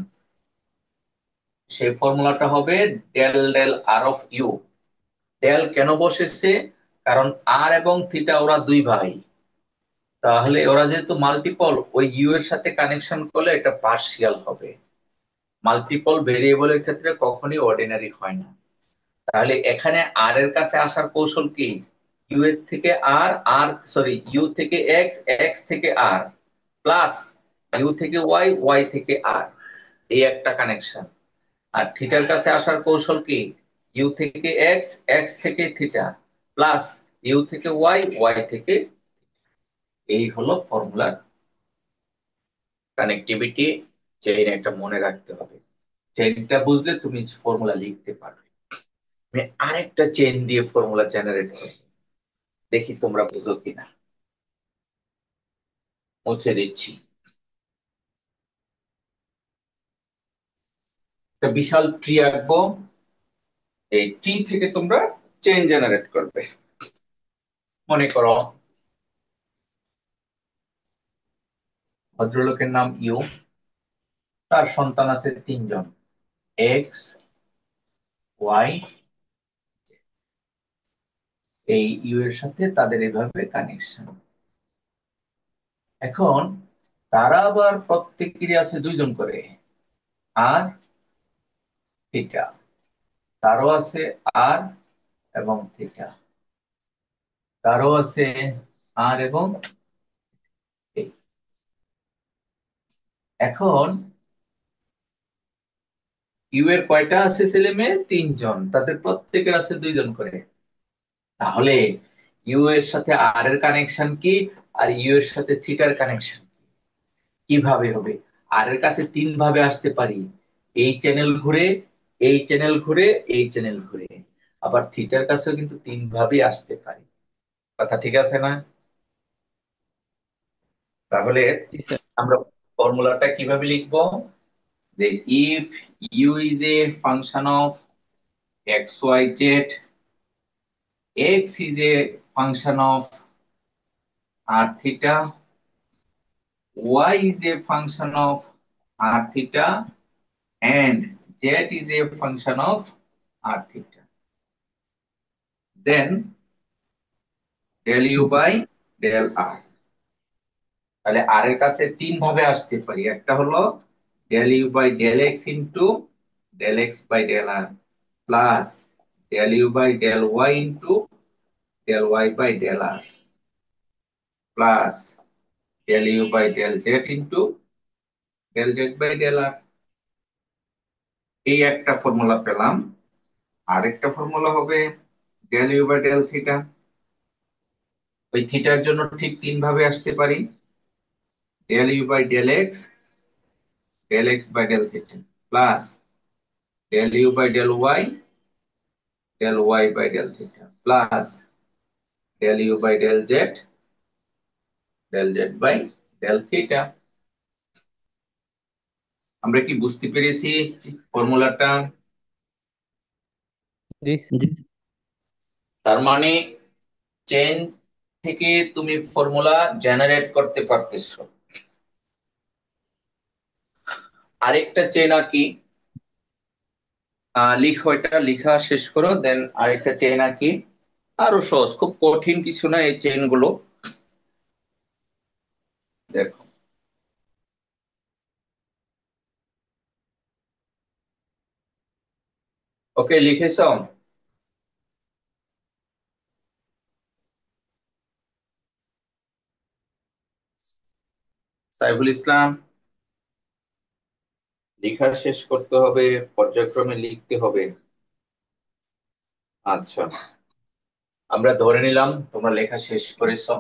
সেই ফর্মুলাটা হবে del del r of u. Del কেন বসেছে? কারণ আর এবং থিটা ওরা দুই ভাই। তাহলে ওরা যেহেতু মাল্টিপল, ওই ইউ এর সাথে কানেকশন করলে এটা পার্শিয়াল হবে। মাল্টিপল ভেরিয়েবলের ক্ষেত্রে কখনই অর্ডিনারি হয় না। তাহলে এখানে আর এর কাছে আসার কৌশল কি? ইউ এর থেকে আর, আর সরি ইউ থেকে এক্স, এক্স থেকে আর, প্লাস ইউ থেকে ওয়াই, ওয়াই থেকে আর, এই একটা কানেকশন। আর থিটার কাছে আসার কৌশল কি? ইউ থেকে এক্স, এক্স থেকে থিটা, প্লাস ইউ থেকে ওয়াই, ওয়াই থেকে, এই হলো ফর্মুলার কানেক্টিভিটি। চেইন একটা মনে রাখতে হবে, চেইনটা বুঝলে তুমি ফর্মুলা লিখতে পারবে। আমি আরেকটা চেইন দিয়ে ফর্মুলা জেনারেট করব, দেখি তোমরা বুঝো কিনা। মুছে দিচ্ছি। একটা বিশাল ট্রি আঁকবো, এই ট্রি থেকে তোমরা চেইন জেনারেট করবে। মনে করো ভদ্রলোকের নাম ইউ, তার সন্তান আছে তিনজন, এক্স, ওয়াই। এই ইউ এর সাথে তাদের এভাবে কানেকশন। এখন তারা আবার প্রত্যেকেরই আছে দুইজন করে, আর থিটা, তারও আছে আর এবং থিটা, তারও আছে আর এবং এই। এখন ইউ এর কয়টা আছে ছেলে মেয়ে? তিনজন, তাদের প্রত্যেকের আছে দুইজন করে। তাহলে ইউ এর সাথে আর এর কানেকশন কি, আর ইউ এর সাথে থিটার কানেকশন কিভাবে হবে? আর এর কাছে তিন ভাবে আসতে পারি, এই চ্যানেল ঘুরে, এই চ্যানেল ঘুরে, এই চ্যানেল ঘুরে। আবার থিটার কাছেও কিন্তু তিন ভাবে আসতে পারি। কথা ঠিক আছে না? তাহলে জি স্যার। আমরা ফর্মুলাটা কিভাবে লিখবো? যে if you is a function of x Y Z, x is a function of R theta, y is a function of r theta, and z is a function of r theta, then del u by del r। তাহলে r এর কাছে তিন ভাবে আসতে পারি, একটা হলো del u by del x into del x by del r, plus del u by del y into del y by del r, plus del u by del z into del z by del r। এই একটা formula পেলাম। আরেকটা formula হবে del u by del theta। ওই থিটার জন্য ঠিক তিন ভাবে আসতে পারি, del u by del x by del theta, plus del u by del y by del theta, plus del u by del z by del theta। আমরা কি বুঝতে পেরেছি ফর্মুলাটা? জি জি। তার মানে চেন থেকে তুমি ফর্মুলা জেনারেট করতে পারতেছো। আরেকটা চেন আঁকি, লিখো, এটা লিখা শেষ করো, দেন আরেকটা চেন আঁকি। আরো সহজ, খুব কঠিন কিছু না এই চেইন গুলো। দেখো, ওকে লিখেছো? সাইফুল ইসলাম, লেখা শেষ করতে হবে, পর্যায়ক্রমে লিখতে হবে। আচ্ছা, আমরা ধরে নিলাম তোমরা লেখা শেষ করেছো।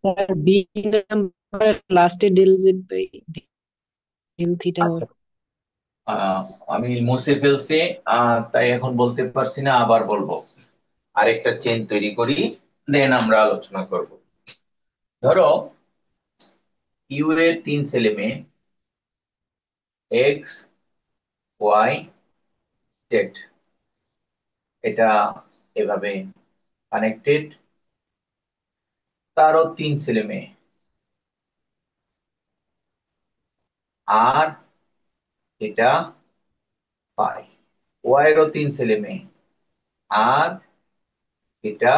স্যার বি নাম্বার লাস্টে del z by del theta আচ্ছা, আমি মুছে ফেলছি, তাই এখন বলতে পারছি না, আবার বলবো। আরেকটা চেন তৈরি করি, দেন আমরা আলোচনা করব। ধরো ইউ এর তিন ছেলে মেয়ে, এক্স, ওয়াই, জেড, এটা এভাবে কানেক্টেড। তারও তিন ছেলে মেয়ে, আর এটা পাই। ওয়াই এরও তিন ছেলে মেয়ে, আর এটা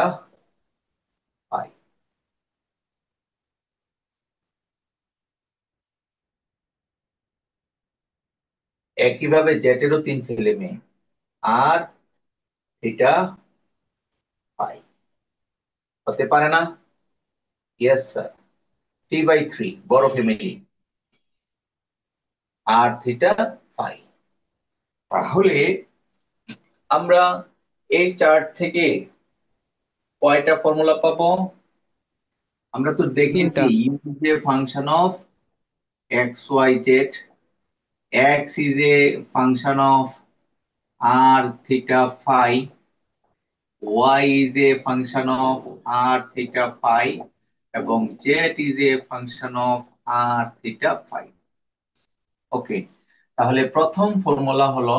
পাই। একইভাবে জেড এরও তিন ছেলে মেয়ে, আর এটা পাই। হতে পারে না? ইয়েস স্যার, 3/3 বড় ফ্যামিলি, আর থিটা পাই। তাহলে আমরা এই চার্ট থেকে কয়টা ফর্মুলা পাবো? আমরা তো দেখেছি তিনটা। U is a function of x Y Z, x is a function of R theta phi, Y is a function of R theta phi, এবং Z is a function of R theta phi. Okay, তাহলে প্রথম formula হলো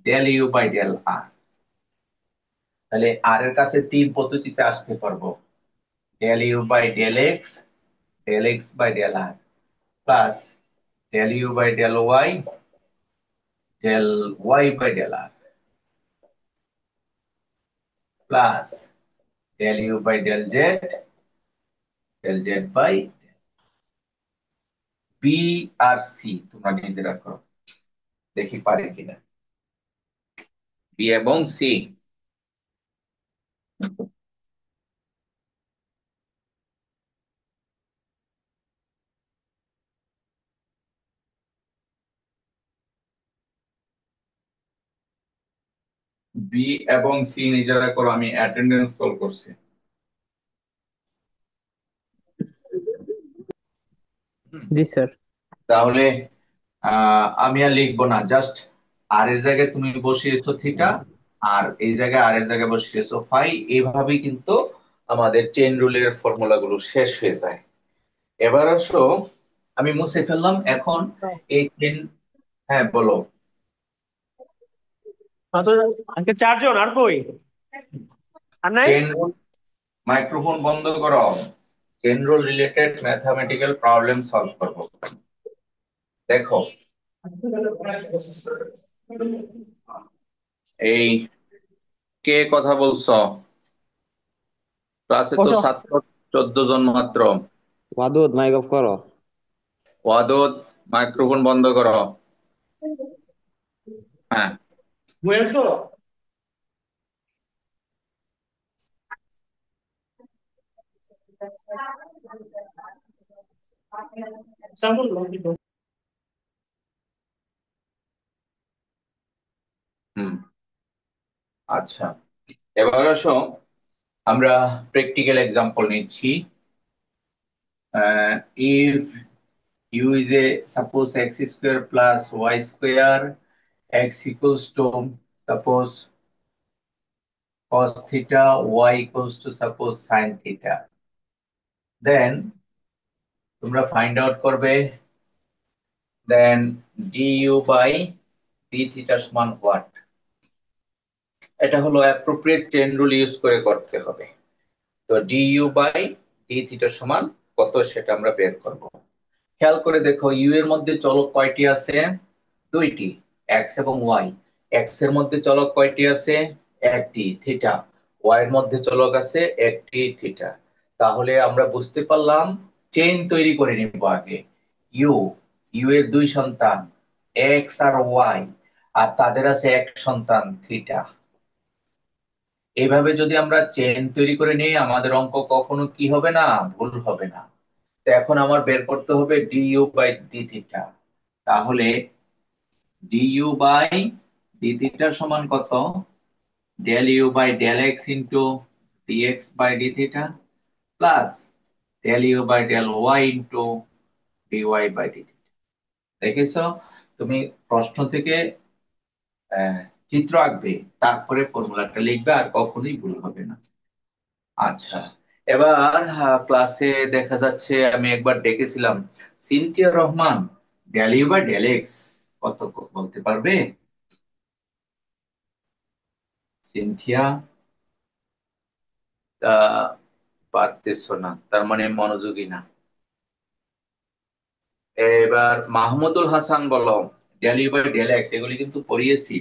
del you by del R. তাহলে R এর কাছে তিন পদ্ধতিতে আসতে পারবো, del you by del X, del x by del R, plus del you by del Y, del Y by del R, plus del you by del z, del z by b r c. তোমরা নিজেরা করো, দেখি পারে কিনা। B এবং C. B এবং C নিজেরা করো, আমি অ্যাটেন্ডেন্স কল করছি। জি স্যার। তাহলে আমি আর লিখবো না, জাস্ট আর এর জায়গায় তুমি বসিয়েছো থিটা, আর এই জায়গায় আর এর জায়গায় বসিয়েছো ফাই। এইভাবেই কিন্তু আমাদের চেইন রুলের ফর্মুলা গুলো শেষ হয়ে যায়। এবার আসো, আমি মুছে ফেললাম এখন এই চেইন। হ্যাঁ বলো। আজকে চারজন আর কই আর নাই। চেইন রুল, মাইক্রোফোন বন্ধ করো। Chain rule related mathematical problem solve করবো। দেখো, এই কে কথা বলছো? ক্লাসে তো বসো। ছাত্র 14 জন মাত্র। ওয়াদুদ মাইক অফ করো। ওয়াদুদ, মাইক্রোফোন বন্ধ করো। হ্যাঁ, বসো। সামুন লঙ্কিত। হুম, আচ্ছা। এবার আসো, আমরা প্র্যাকটিক্যাল এক্সাম্পল নিচ্ছি। If you is a suppose x square plus Y square, x equals to suppose cos theta, y equals to suppose sin theta, then তোমরা ফাইন্ড আউট করবে দেন du বাই d থিটা সমান what. এটা হলো appropriate chain rule use করে করতে হবে। তো du by d theta সমান কত সেটা আমরা বের করব। খেয়াল করে দেখো, ইউ এর মধ্যে চলক কয়টি আছে? দুইটি, এক্স এবং ওয়াই। এক্স এর মধ্যে চলক কয়টি আছে? একটি, থিটা। ওয়াই এর মধ্যে চলক আছে একটি, থিটা। তাহলে আমরা বুঝতে পারলাম, চেইন তৈরি করে নিব আগে। ইউ, ইউ এর দুই সন্তান এক্স আর ওয়াই, আর তাদের আছে এক সন্তান থিটা। এইভাবে যদি আমরা চেইন তৈরি করে নিই, আমাদের অঙ্ক কখনো কি হবে না, ভুল হবে না। তো এখন আমার বের করতে হবে ডিইউ বাই ডি থিটা। তাহলে ডিইউ বাই ডি থিটা সমান কত? Del you by del x into dx by D theta, plus del you by del y into dy by D theta. দেখেছো, তুমি প্রশ্ন থেকে চিত্র আঁকবে, তারপরে ফর্মুলাটা লিখবে, আর কখনোই ভুল হবে না। আচ্ছা, এবার ক্লাসে দেখা যাচ্ছে আমি একবার ডেকেছিলাম Sinthia Rahman, del you by del X কত বলতে পারবে? সিনথিয়া, তা পারতেছো না, তার মানে মনোযোগী না। এবার মাহমুদুল হাসান বলো, del you by del X, এগুলি কিন্তু পড়িয়েছি।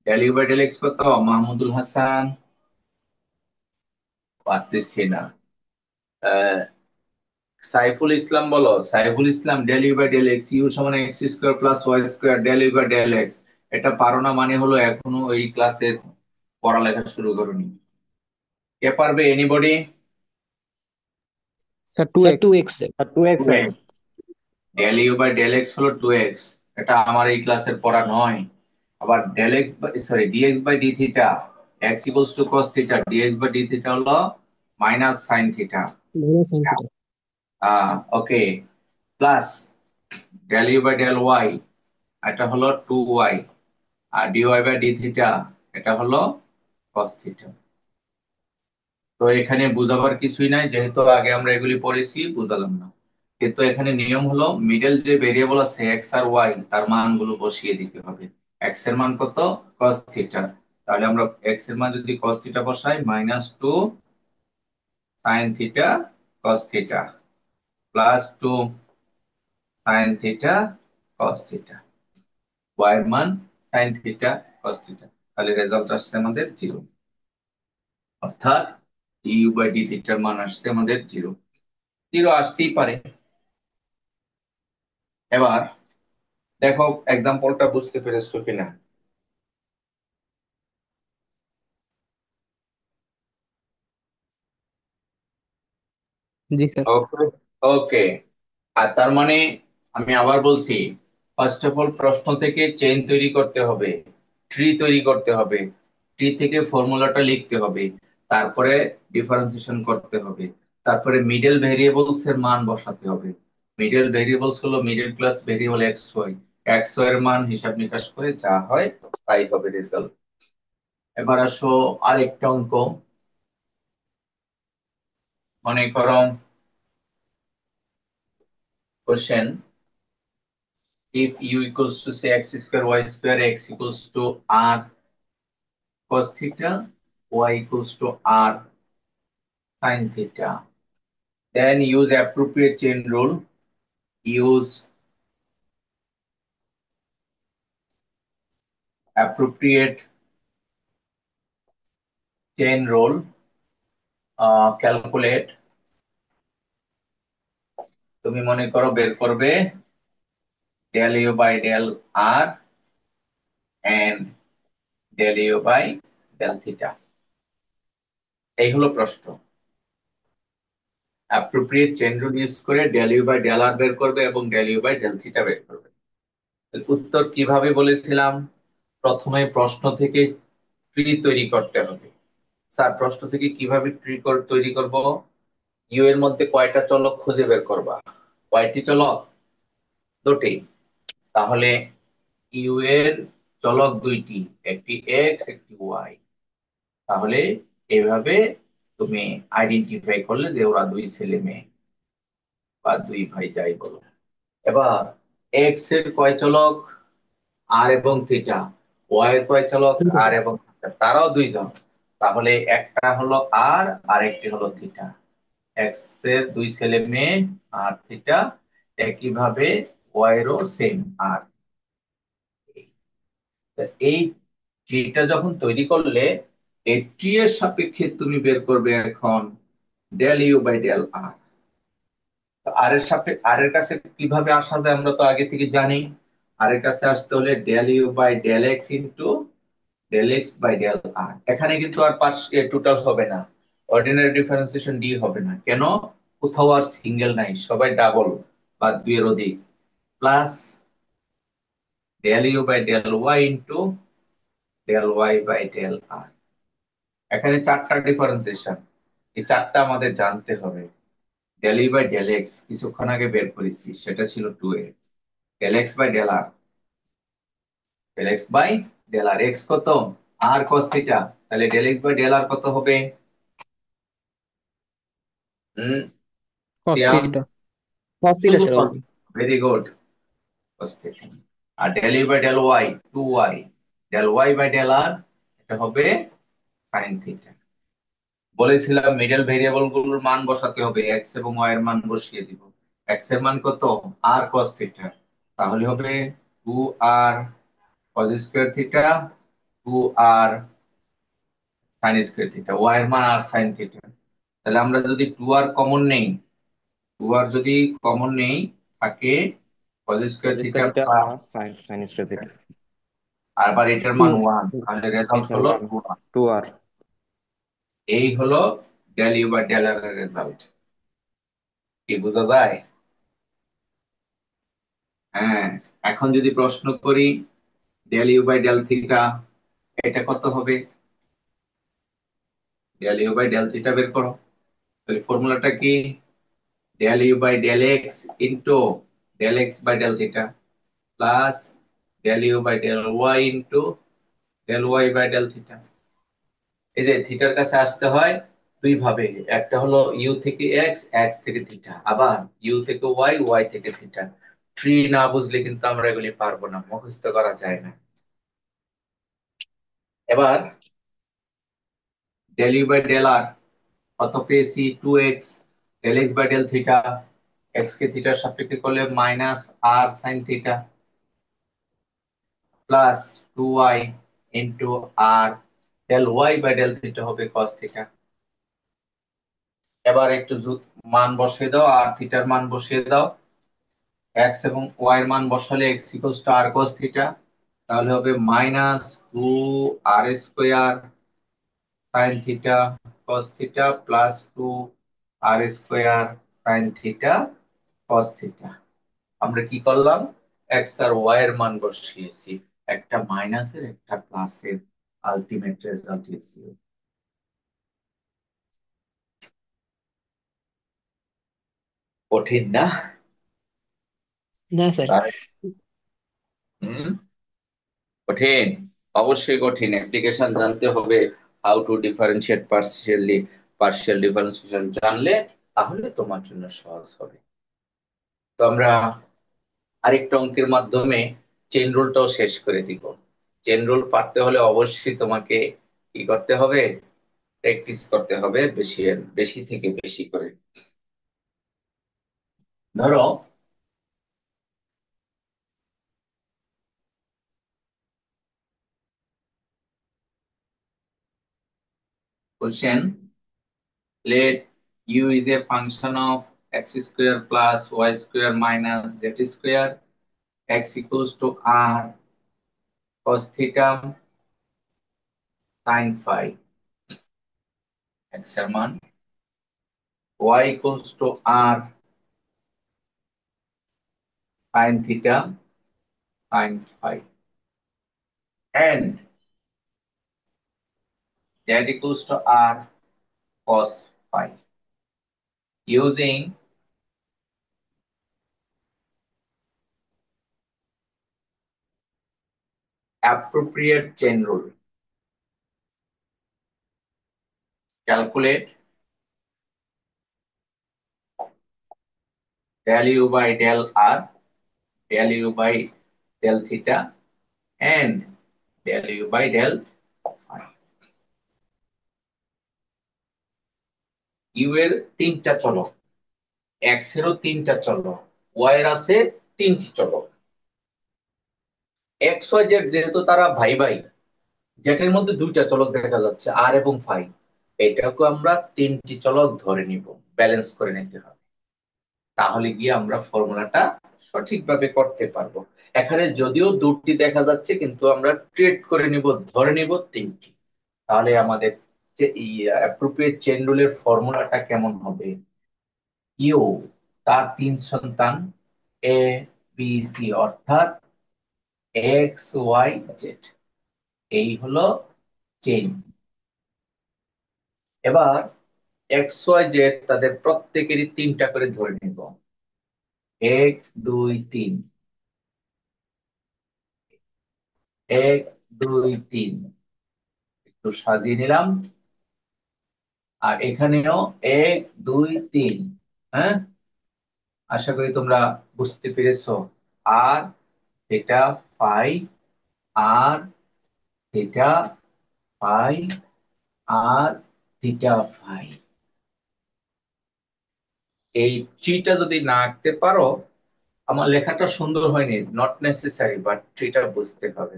Del you by del X কত মাহমুদুল হাসান? পারতেছি না। আহ, সাইফুল ইসলাম বলো, Saiful Islam, del you by del X, U সমান X square plus Y square del you by del X. এটা পারো না মানে হলো এখনো এই ক্লাসে পড়ালেখা শুরু করোনি। কে পারবে? Anybody? Sir two sir two X X. আর two X sir. Del you by del X হলো 2x। এটা আমার এই ক্লাসের পড়া নয়। আবার del X sorry dx by D theta X equals to cos theta, dx by D theta হলো minus sine theta. Minus sine theta. Okay, plus del you by del Y, এটা হলো 2y, আর ডিওয়াই বাই ডি থিটা এটা হলো cos theta. তো এখানে বুঝাবার কিছুই নাই, যেহেতু আগে আমরা এগুলি পড়েছি বুঝালাম না। কিন্তু এখানে নিয়ম হলো মিডল যে ভেরিয়েবল আছে এক্স আর ওয়াই তার মানগুলো বসিয়ে দিতে হবে। এক্স এর মান কত? কস থিটা। তাহলে আমরা এক্স এর মান যদি কস থিটা বসাই, -2 sine theta cos theta plus 2 sine theta cos theta, y এর মান সাইন থিটা কস থিটা, তাহলে রেজাল্ট আসছে আমাদের 0। অর্থাৎ ইউ বাই ডি থিটার মান আসছে আমাদের 0। 0 আসতেই পারে। এবার দেখো এক্সাম্পলটা বুঝতে পেরেছো কিনা। জি স্যার। ওকে, ওকে। আর তার মানে আমি আবার বলছি, ফার্স্ট অফ অল প্রশ্ন থেকে চেইন তৈরি করতে হবে, ট্রি তৈরি করতে হবে, ট্রি থেকে ফর্মুলাটা লিখতে হবে, তারপরে ডিফারেন্সিয়েশন করতে হবে, তারপরে মিডল ভেরিয়েবলস এর মান বসাতে হবে। মিডল ভেরিয়েবলস হলো middle class variable x Y, x y এর মান হিসাব নিকাশ করে যা হয় তাই হবে রেজাল্ট। এবার আসো আরেকটা অঙ্ক। মনে করো question, if u equals to say x square y square, x equals to r cos theta, y equals to r sin theta, then use appropriate chain rule. Use appropriate chain rule. Calculate, তুমি মনে করো বের করবে del u by del r and del u by del theta। এই হলো প্রশ্ন। Appropriate chain rule use করে del u by del r বের করবে এবং del u by del theta বের করবে। উত্তর কিভাবে বলেছিলাম? প্রথমে প্রশ্ন থেকে ট্রি তৈরি করতে হবে। স্যার প্রশ্ন থেকে কিভাবে ট্রি তৈরি করব? ইউ এর মধ্যে কয়টা চলক খুঁজে বের করবা? কয়টি চলক? দুটি। তাহলে ইউ এর চলক দুইটি, একটি এক্স একটি ওয়াই। তাহলে এভাবে তুমি আইডেন্টিফাই করলে যে ওরা দুই ছেলে মেয়ে বা দুই ভাই যাই বলো। এবার এক্স এর কয় চলক? আর এবং থিটা। ওয়াই এর কয় চলক? তিন আর থিটা। এবং থিটা, তারাও দুইজন। তাহলে একটা হলো আর আর একটি হলো থিটা। এক্স এর দুই ছেলে মেয়ে আর থিটা, একইভাবে ওয়াই এরও সেম আর। এই ট্রিটা যখন তৈরি করলে এই ট্রি এর সাপেক্ষে তুমি বের করবে এখন ডেল ইউ বাই ডেল আর। আর এর সাপেক্ষে আর এর কাছে কিভাবে আসা যায় আমরা তো আগে থেকে জানি। আর এর কাছে আসতে হলে del you by del x into del x by del r. এখানে কিন্তু আর পাশ টোটাল হবে না, অর্ডিনারি ডিফারেন্সিয়েশন ডি হবে না। কেন? কোথাও আর সিঙ্গেল নাই, সবাই ডাবল বা দুইয়ের অধিক। Plus del you by del y into del Y by del r. এখানে চারটা ডিফারেন্সিয়েশন, এই চারটা আমাদের জানতে হবে। Del you by del x কিছুক্ষণ আগে বের করেছি, সেটা ছিল 2x। Del x by del r, del x by del r, x কত? R cos theta. তাহলে del x by del r কত হবে? cos সিয়াম, theta. cos theta sir only. Very good, cos theta. R del you by del y 2y, del Y by del r এটা হবে sin theta. বলেছিলাম middle variable গুলোর মান বসাতে হবে, এক্স এবং ওয়াই এর মান বসিয়ে দিব। এক্স এর মান কত? আর cos থিটা, তাহলে হবে 2r cos square theta 2r sin square theta, y এর মান আর sin থিটা। তাহলে আমরা যদি 2r কমন নেই, 2r যদি কমন নেই থাকে cos square cos theta square theta plus, plus sin square theta আর আবার এটার টু। মান 1, তাহলে রেজাল্ট এটার হলো মান 2r। 2r। এই হলো ডেল ইউ বাই ডেল আর এর রেজাল্ট। কি বোঝা যায়? হ্যাঁ। এখন যদি প্রশ্ন করি del you by del theta, এটা কত হবে? Del you by del theta বের করো। তাহলে ফর্মুলাটা কি? Del you by del x into del x by del theta plus del you by del y into del Y by del theta. এই যে থিটার কাছে আসতে হয় দুই ভাবে, একটা হলো ইউ থেকে এক্স, এক্স থেকে থিটা, আবার ইউ থেকে ওয়াই, ওয়াই থেকে থিটা। ট্রি না বুঝলে কিন্তু আমরা এগুলি পারবো না, মুখস্থ করা যায় না। এবার del you by del r কত পেয়েছি? 2x। Del x by del theta, x কে থিটার সাপেক্ষে করলে minus r sine theta plus 2y into r del Y by del theta হবে কস থিটা। এবার একটু মান বসিয়ে দাও, আর থিটার মান বসিয়ে দাও। এক্স এবং ওয়াই এর মান বসালে x equals to r cos theta, তাহলে হবে minus 2r² sine theta cos theta plus 2r² sine theta cos theta. আমরা কি করলাম? এক্স আর ওয়াই এর মান বসিয়েছি, একটা মাইনাসের একটা প্লাসের, আলটিমেট রেজাল্ট ইজ জিরো। কঠিন না? না স্যার। তাই? হুম, কঠিন, অবশ্যই কঠিন। অ্যাপ্লিকেশন জানতে হবে, how to differentiate partial differentiation জানলে তাহলে তোমার জন্য সহজ হবে। তো আমরা আরেকটা অঙ্কের মাধ্যমে চেইন রুলটাও শেষ করে দিব। চেইন রুল পারতে হলে অবশ্যই তোমাকে কি করতে হবে? প্র্যাকটিস করতে হবে বেশি বেশি থেকে বেশি করে। ধরো question, let u is a function of x square plus y square minus z square, x equals to r cos theta sin phi, x এর মান, y equals to r sin theta sin phi, and z equals to r cos phi. Using appropriate chain rule, calculate del u by del r, del u by del theta, and del u by del phi. U এর তিনটা চলক, x এরও তিনটা চলক, Y এর আছে তিনটি চলক। এক্স ওয়াই জেড যেহেতু তারা ভাই ভাই, জেটের মধ্যে দুইটা চলক দেখা যাচ্ছে আর এবং ফাই, এটাকে আমরা তিনটি চলক ধরে নিব, ব্যালেন্স করে নিতে হবে, তাহলে গিয়ে আমরা ফর্মুলাটা সঠিকভাবে করতে পারবো। এখানে যদিও দুটি দেখা যাচ্ছে কিন্তু আমরা ট্রিট করে নিব, ধরে নিব তিনটি। তাহলে আমাদের যে অ্যাপ্রোপ্রিয়েট চেইন রুলের ফর্মুলাটা কেমন হবে? ইউ তার তিন সন্তান এ বি সি, অর্থাৎ এক্স ওয়াই জেড, এই হলো চেইন। এবার এক্স ওয়াই জেড তাদের প্রত্যেকেরই তিনটা করে ধরে নিব, 1 2 3, 1 2 3, একটু সাজিয়ে নিলাম। আর এখানেও 1 2 3। হ্যাঁ, আশা করি তোমরা বুঝতে পেরেছো। আর থিটা ফাই, আর থিটা ফাই, আর থিটা ফাই, এই ট্রিটা যদি না আঁকতে পারো, আমার লেখাটা সুন্দর হয়নি, নট নেসেসারি, বাট ট্রিটা বুঝতে হবে।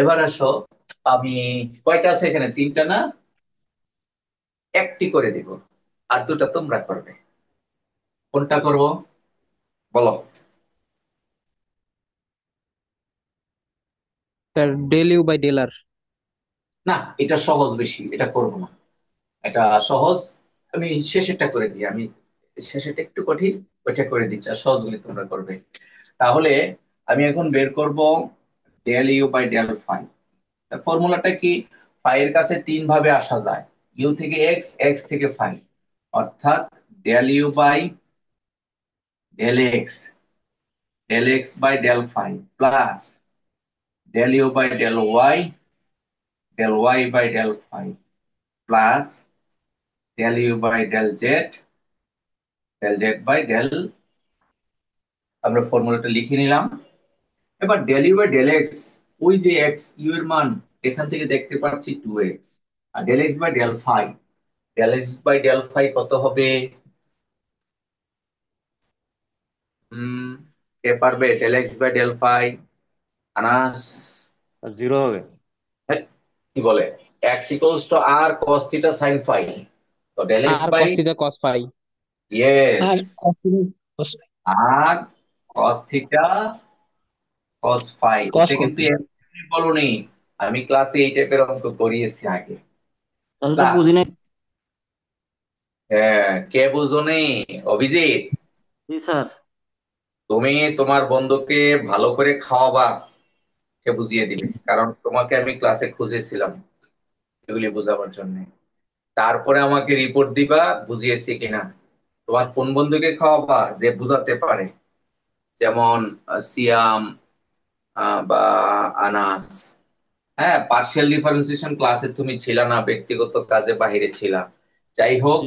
এবার আসো, আমি কয়টা আছে এখানে? তিনটা না? একটি করে দিব, আর দুটা তোমরা করবে। কোনটা করব বলো? Sir del you by del r. না, এটা সহজ বেশি, এটা করব না, এটা সহজ। আমি শেষেরটা করে দিই, আমি শেষেরটা একটু কঠিন, ওইটা করে দিচ্ছি, আর সহজগুলি তোমরা করবে। তাহলে আমি এখন বের করব del you by del phi. ফর্মুলাটা কি? ফাই এর কাছে তিন ভাবে আসা যায়, ইউ থেকে এক্স, এক্স থেকে ফাই, অর্থাৎ del you by del x by del phi plus del you by del Y by del phi plus del you by del z by del. আমরা ফর্মুলাটা লিখে নিলাম। এবার del you by del x, ওই যে X U এর মান এখান থেকে দেখতে পাচ্ছি 2x, আর del x by del phi কত হবে? কে পারবে? Del x by del phi, Anas? Zero হবে। হ্যাঁ, কি বলে? x equals to r cos theta sin phi, তো del x r by, cos theta cos phi। Yes, r cos r cos theta cos phi. cos এটা phi। কিন্তু এমনি বলনি, আমি ক্লাসে এই টাইপের অঙ্ক করিয়েছি আগে। আমি তো প্লাস, বুঝি নাই। হ্যাঁ, কে বুঝোনি? অভিজিৎ, জি স্যার। তুমি তোমার বন্ধুকে ভালো করে খাওয়াবা, সে বুঝিয়ে দিবে, কারণ তোমাকে আমি ক্লাসে খুঁজেছিলাম এগুলি বোঝাবার জন্য। তারপরে আমাকে রিপোর্ট দিবা বুঝিয়েছি কিনা। তোমার কোন বন্ধুকে খাওয়াবা যে বুঝাতে পারে, যেমন সিয়াম, বা আনাস। হ্যাঁ, পার্শিয়াল ডিফারেন্সিয়েশন ক্লাসে তুমি ছিলা না, ব্যক্তিগত কাজে বাহিরে ছিলা। যাই হোক,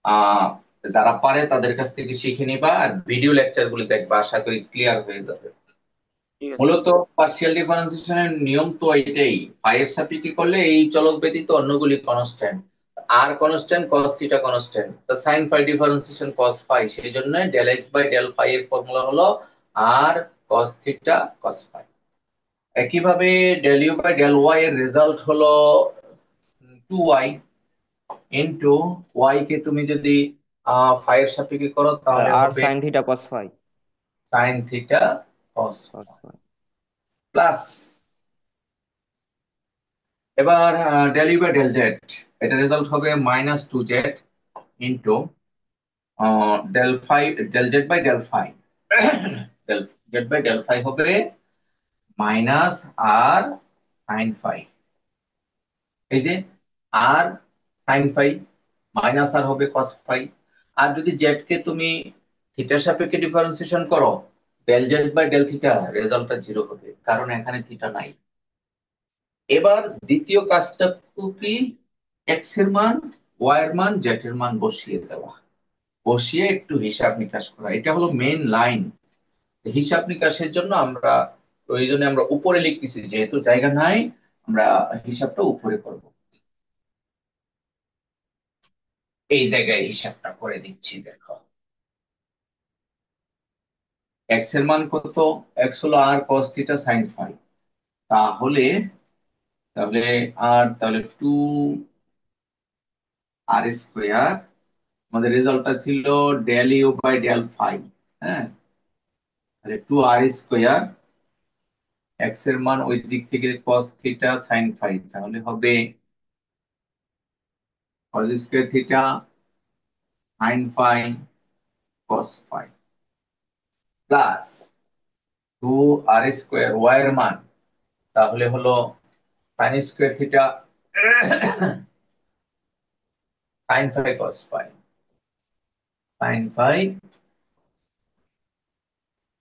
আহ যারা পারে তাদের কাছ থেকে শিখে নিবা, আর ভিডিও লেকচার গুলি দেখবা, আশা করি ক্লিয়ার হয়ে যাবে। ঠিক আছে। মূলত পার্শিয়াল ডিফারেন্সিয়েশনের নিয়ম তো এটাই, ফাই এর সাপেক্ষে করলে এই চলক ব্যতীত অন্যগুলি কনস্ট্যান্ট, আর কনস্ট্যান্ট cos থিটা কনস্ট্যান্ট, তো sin phi differentiation cos phi, সেই জন্য del x by del phi এর ফর্মুলা হলো r cos theta cos phi. একইভাবে del you by del y এর রেজাল্ট হলো 2y ইনটু ওয়াই কে তুমি যদি ফাই এর সাপেক্ষে করো তাহলে আর হবে sine theta cos phi. sin theta cos cos phi. Plus, এবার del you by del z, এটা রেজাল্ট হবে -2z into del phi, del z by del phi, del z by del phi হবে মাইনাস আর সাইন ফাই। এই যে r sine phi minus r হবে cos phi. আর যদি Z কে তুমি থিটার সাপেক্ষে ডিফারেন্সিয়েশন করো, del z by del theta, রেজাল্টটা জিরো হবে, কারণ এখানে থিটা নাই। এবার দ্বিতীয় কাজটা কি? এক্স এর মান, ওয়াই এর মান, জেড এর মান বসিয়ে দেওয়া, বসিয়ে একটু হিসাব নিকাশ করা, এটা হলো মেইন লাইন। হিসাব নিকাশের জন্য আমরা প্রয়োজনে আমরা উপরে লিখতেছি, যেহেতু জায়গা নাই আমরা হিসাবটা উপরে করব। এই জায়গায় হিসাবটা করে দিচ্ছি, দেখো এক্স এর মান কত? এক্স হলো r cos theta sin phi, তাহলে তাহলে তাহলে 2r স্কোয়ার, আমাদের রেজাল্টটা ছিল del you by del phi. হ্যাঁ, তাহলে 2r স্কোয়ার, এক্স এর মান ওই দিক থেকে cos থিটা sin ফাই, তাহলে হবে cos square theta sin phi cos phi plus 2r square y এর মান, তাহলে হলো sin square theta sin phi cos phi, sin phi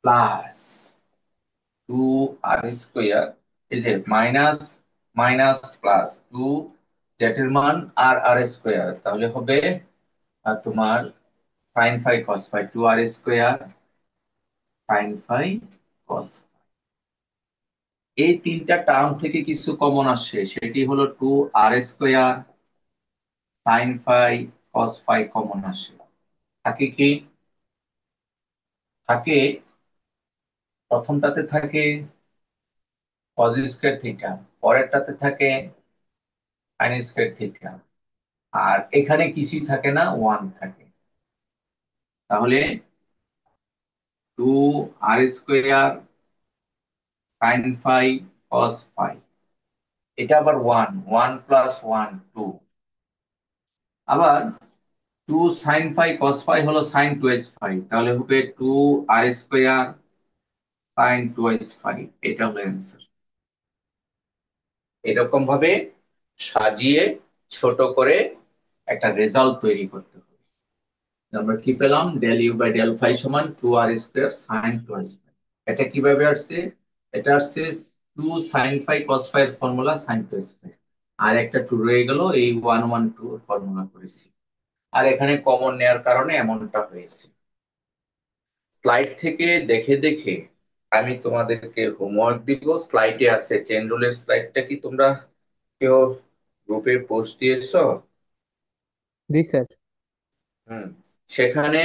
plus 2r square, এই যে মাইনাস মাইনাস প্লাস 2, জেড এর মান আর আর স্কোয়ার, তাহলে হবে তোমার sin phi cos phi, 2r square sin phi cos। এই তিনটা টার্ম থেকে কিছু কমন আসে, সেটি হলো 2r square sin phi cos phi common আসে। থাকে কি? থাকে, প্রথমটাতে থাকে cos স্কোয়ার থিটা, পরেরটাতে থাকে sin স্কোয়ার থিটা, আর এখানে কিছুই থাকে না, ওয়ান থাকে। তাহলে 2r square sin phi cos phi, এটা আবার one, one plus one two. আবার 2 sin ফাই cos ফাই হলো sin 2s ফাই, তাহলে হবে 2r স্কোয়ার sin টুয়াইস 5, এটা হলো অ্যান্সার। এরকম ভাবে সাজিয়ে ছোট করে একটা রেজাল্ট তৈরি করতে হবে। আমরা কি পেলাম? Del you by del phi সমান 2r² sin টুয়াইস 5। এটা কিভাবে আসছে? এটা আসছে 2 sin phi cos phi এর ফর্মুলা sin টুয়াইস 5, আর একটা 2 রয়ে গেল, এই 112 ফর্মুলা করেছি, আর এখানে কমন নেয়ার কারণে এমনটা হয়েছে। স্লাইড থেকে দেখে দেখে আমি তোমাদেরকে হোমওয়ার্ক দিব। স্লাইডে আছে চেন রুলের স্লাইডটা, কি তোমরা কেউ গ্রুপে পোস্ট দিয়েছো? জি স্যার। হুম, সেখানে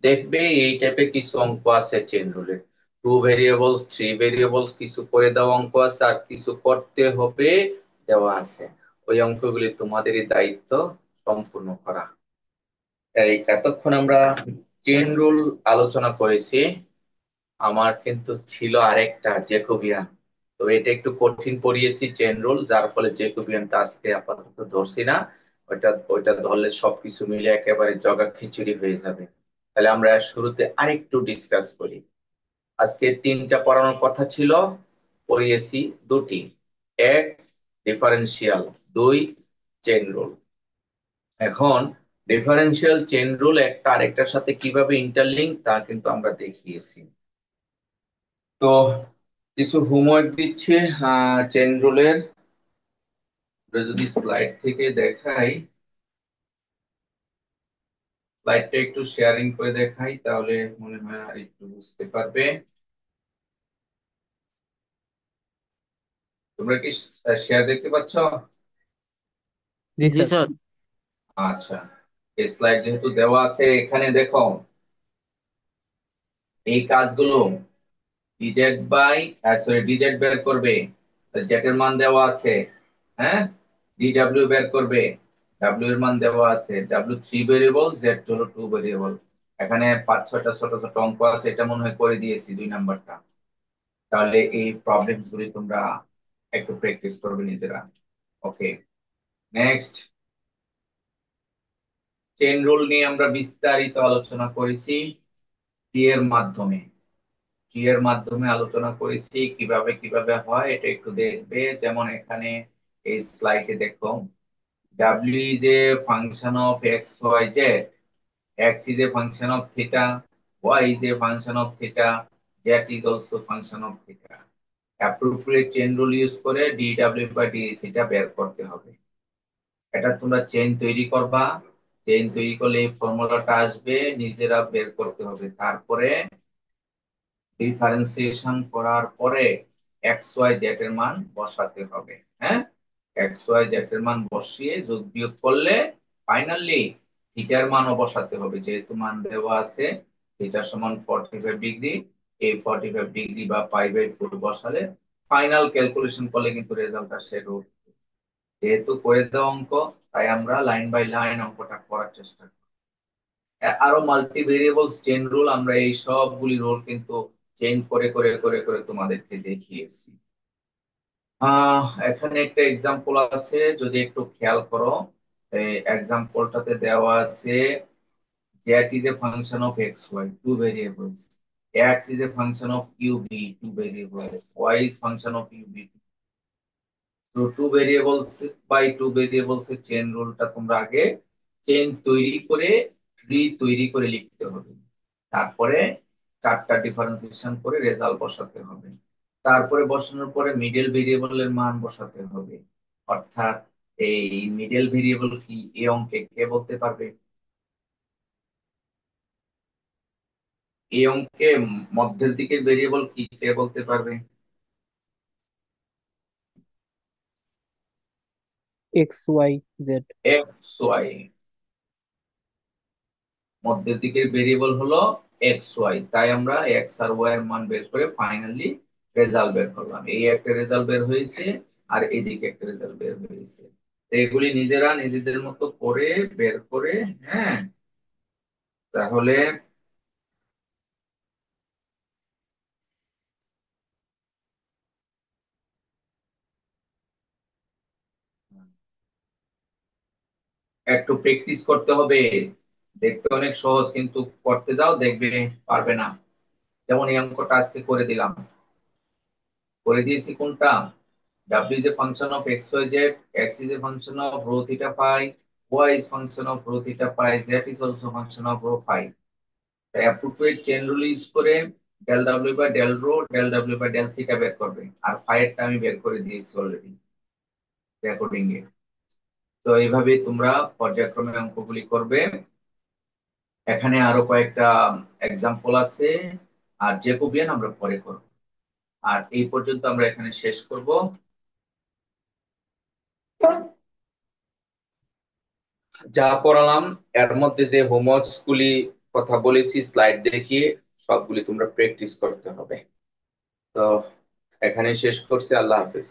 দেখবে এই টাইপের কিছু অঙ্ক আছে চেন রুলে। 2 ভেরিয়েবলস, 3 ভেরিয়েবলস, কিছু করে দেওয়া অঙ্ক আছে, আর কিছু করতে হবে দেওয়া আছে। ওই অঙ্কগুলি তোমাদেরই দায়িত্ব সম্পূর্ণ করা। এই এতক্ষণ আমরা চেন রুল আলোচনা করেছি। আমার কিন্তু ছিল আরেকটা জ্যাকোবিয়ান, তো এটা একটু কঠিন পড়িয়েছি চেন রুল, যার ফলে জ্যাকোবিয়ানটা আজকে আপাতত ধরছি না। ওইটা ওইটা ধরলে সবকিছু মিলে একেবারে জগা খিচুড়ি হয়ে যাবে। তাহলে আমরা শুরুতে আরেকটু ডিসকাস করি। আজকে তিনটা পড়ানোর কথা ছিল, পড়িয়েছি দুটি। এক, ডিফারেন্সিয়াল; দুই, চেন রুল। এখন ডিফারেন্সিয়াল, চেন রুল একটা আরেকটার সাথে কিভাবে ইন্টারলিঙ্ক তা কিন্তু আমরা দেখিয়েছি। তো কিছু হোমওয়ার্ক দিচ্ছে চেন রুলের। যদি স্লাইড থেকে দেখাই, স্লাইডটা একটু শেয়ারিং করে দেখাই, তাহলে মনে হয় আর একটু বুঝতে পারবে। তোমরা কি শেয়ার দেখতে পাচ্ছ? জি জি স্যার। স্যার। আচ্ছা, এই স্লাইড যেহেতু দেওয়া আছে, এখানে দেখো এই কাজগুলো ডিজেড বাই, সরি, ডিজেড বের করবে, জেড এর মান দেওয়া আছে, হ্যাঁ, ডিডব্লিউ বের করবে, ডাব্লিউ এর মান দেওয়া আছে, ডাব্লিউ 3 ভেরিয়েবল, জেড হলো 2 ভেরিয়েবল। এখানে 5-6টা ছোট ছোট অঙ্ক আছে, এটা মনে হয় করে দিয়েছি 2 নাম্বারটা। তাহলে এই প্রবলেমস গুলি তোমরা একটু প্র্যাকটিস করবে নিজেরা। ওকে, নেক্সট, চেন রুল নিয়ে আমরা বিস্তারিত আলোচনা করেছি টি এর মাধ্যমে। টি এর মাধ্যমে আলোচনা করেছি কিভাবে কিভাবে হয়, এটা একটু দেখবে। যেমন এখানে এই স্লাইডে দেখো, w is a function of x, y, z, x is a function of theta, y is a function of theta, z is also function of theta. Appropriate chain rule use করে dw বা d theta বের করতে হবে। এটা তোমরা chain তৈরি করবা, chain তৈরি করলে এই ফর্মুলাটা আসবে, নিজেরা বের করতে হবে। তারপরে ডিফারেন্সিয়েশন করার পরে এক্স ওয়াই জেড এর মান বসাতে হবে। হ্যাঁ, এক্স ওয়াই জেড এর মান বসিয়ে যোগ বিয়োগ করলে ফাইনালি থিটার মানও বসাতে হবে, যেহেতু মান দেওয়া আছে থিটা সমান 45 ডিগ্রি। এই 45 ডিগ্রি বা π/4 বসালে ফাইনাল ক্যালকুলেশন করলে কিন্তু রেজাল্ট আসে রুট। যেহেতু করে দেওয়া অঙ্ক, তাই আমরা লাইন বাই লাইন অঙ্কটা করার চেষ্টা করি। আরো মাল্টি ভেরিয়েবলস চেন রুল, আমরা এই সবগুলি রুল কিন্তু চেঞ্জ করে করে করে করে তোমাদেরকে দেখিয়েছি। এখানে একটা এক্সাম্পল আছে, যদি একটু খেয়াল করো। এই এক্সাম্পলটাতে দেওয়া আছে z is a function of xy, two variables; x is a function of ub, two variables; y is function of ub। তো two variables by two variables এর চেন রুলটা তোমরা আগে চেন তৈরি করে ট্রি তৈরি করে লিখতে হবে। তারপরে চারটা ডিফারেন্সিয়েশন করে রেজাল্ট বসাতে হবে। তারপরে বসানোর পরে মিডল ভেরিয়েবলের মান বসাতে হবে। অর্থাৎ এই মিডল ভেরিয়েবল কি এই অঙ্কে কে বলতে পারবে? এই অঙ্কে মধ্যের দিকের ভেরিয়েবল কি কে বলতে পারবে? X Y Z. X y, মধ্যের দিকের ভেরিয়েবল হলো এক্স ওয়াই, তাই আমরা এক্স আর ওয়াই এর মান বের করে ফাইনালি রেজাল্ট বের করলাম। এই একটা রেজাল্ট বের হয়েছে, আর এইদিকে একটা রেজাল্ট বের হয়েছে। তো এগুলি নিজেরা নিজেদের মতো করে বের করে, হ্যাঁ, তাহলে একটু প্র্যাকটিস করতে হবে। দেখতে অনেক সহজ, কিন্তু করতে যাও দেখবে পারবে না। যেমন এই অঙ্কটা আজকে করে দিলাম, করে দিয়েছি কোনটা, w is a function of x y z, x is a function of rho theta phi, y is function of rho theta phi, z is also function of rho phi। তাই অ্যাপ্রোপ্রিয়েট চেইন রুল ইউজ করে del w by del rho del w by del theta বের করবে, আর phi এরটা আমি বের করে দিয়েছি already recording এ। তো এইভাবে তোমরা পর্যায়ক্রমে অঙ্কগুলি করবে। এখানে আরো কয়েকটা এক্সাম্পল আছে, আর জ্যাকোবিয়ান আমরা পরে করব। আর এই পর্যন্ত আমরা এখানে শেষ করব। যা পড়ালাম এর মধ্যে যে হোমওয়ার্কস গুলি কথা বলেছি স্লাইড দেখিয়ে সবগুলি তোমরা প্র্যাকটিস করতে হবে। তো এখানে শেষ করছি, আল্লাহ হাফেজ।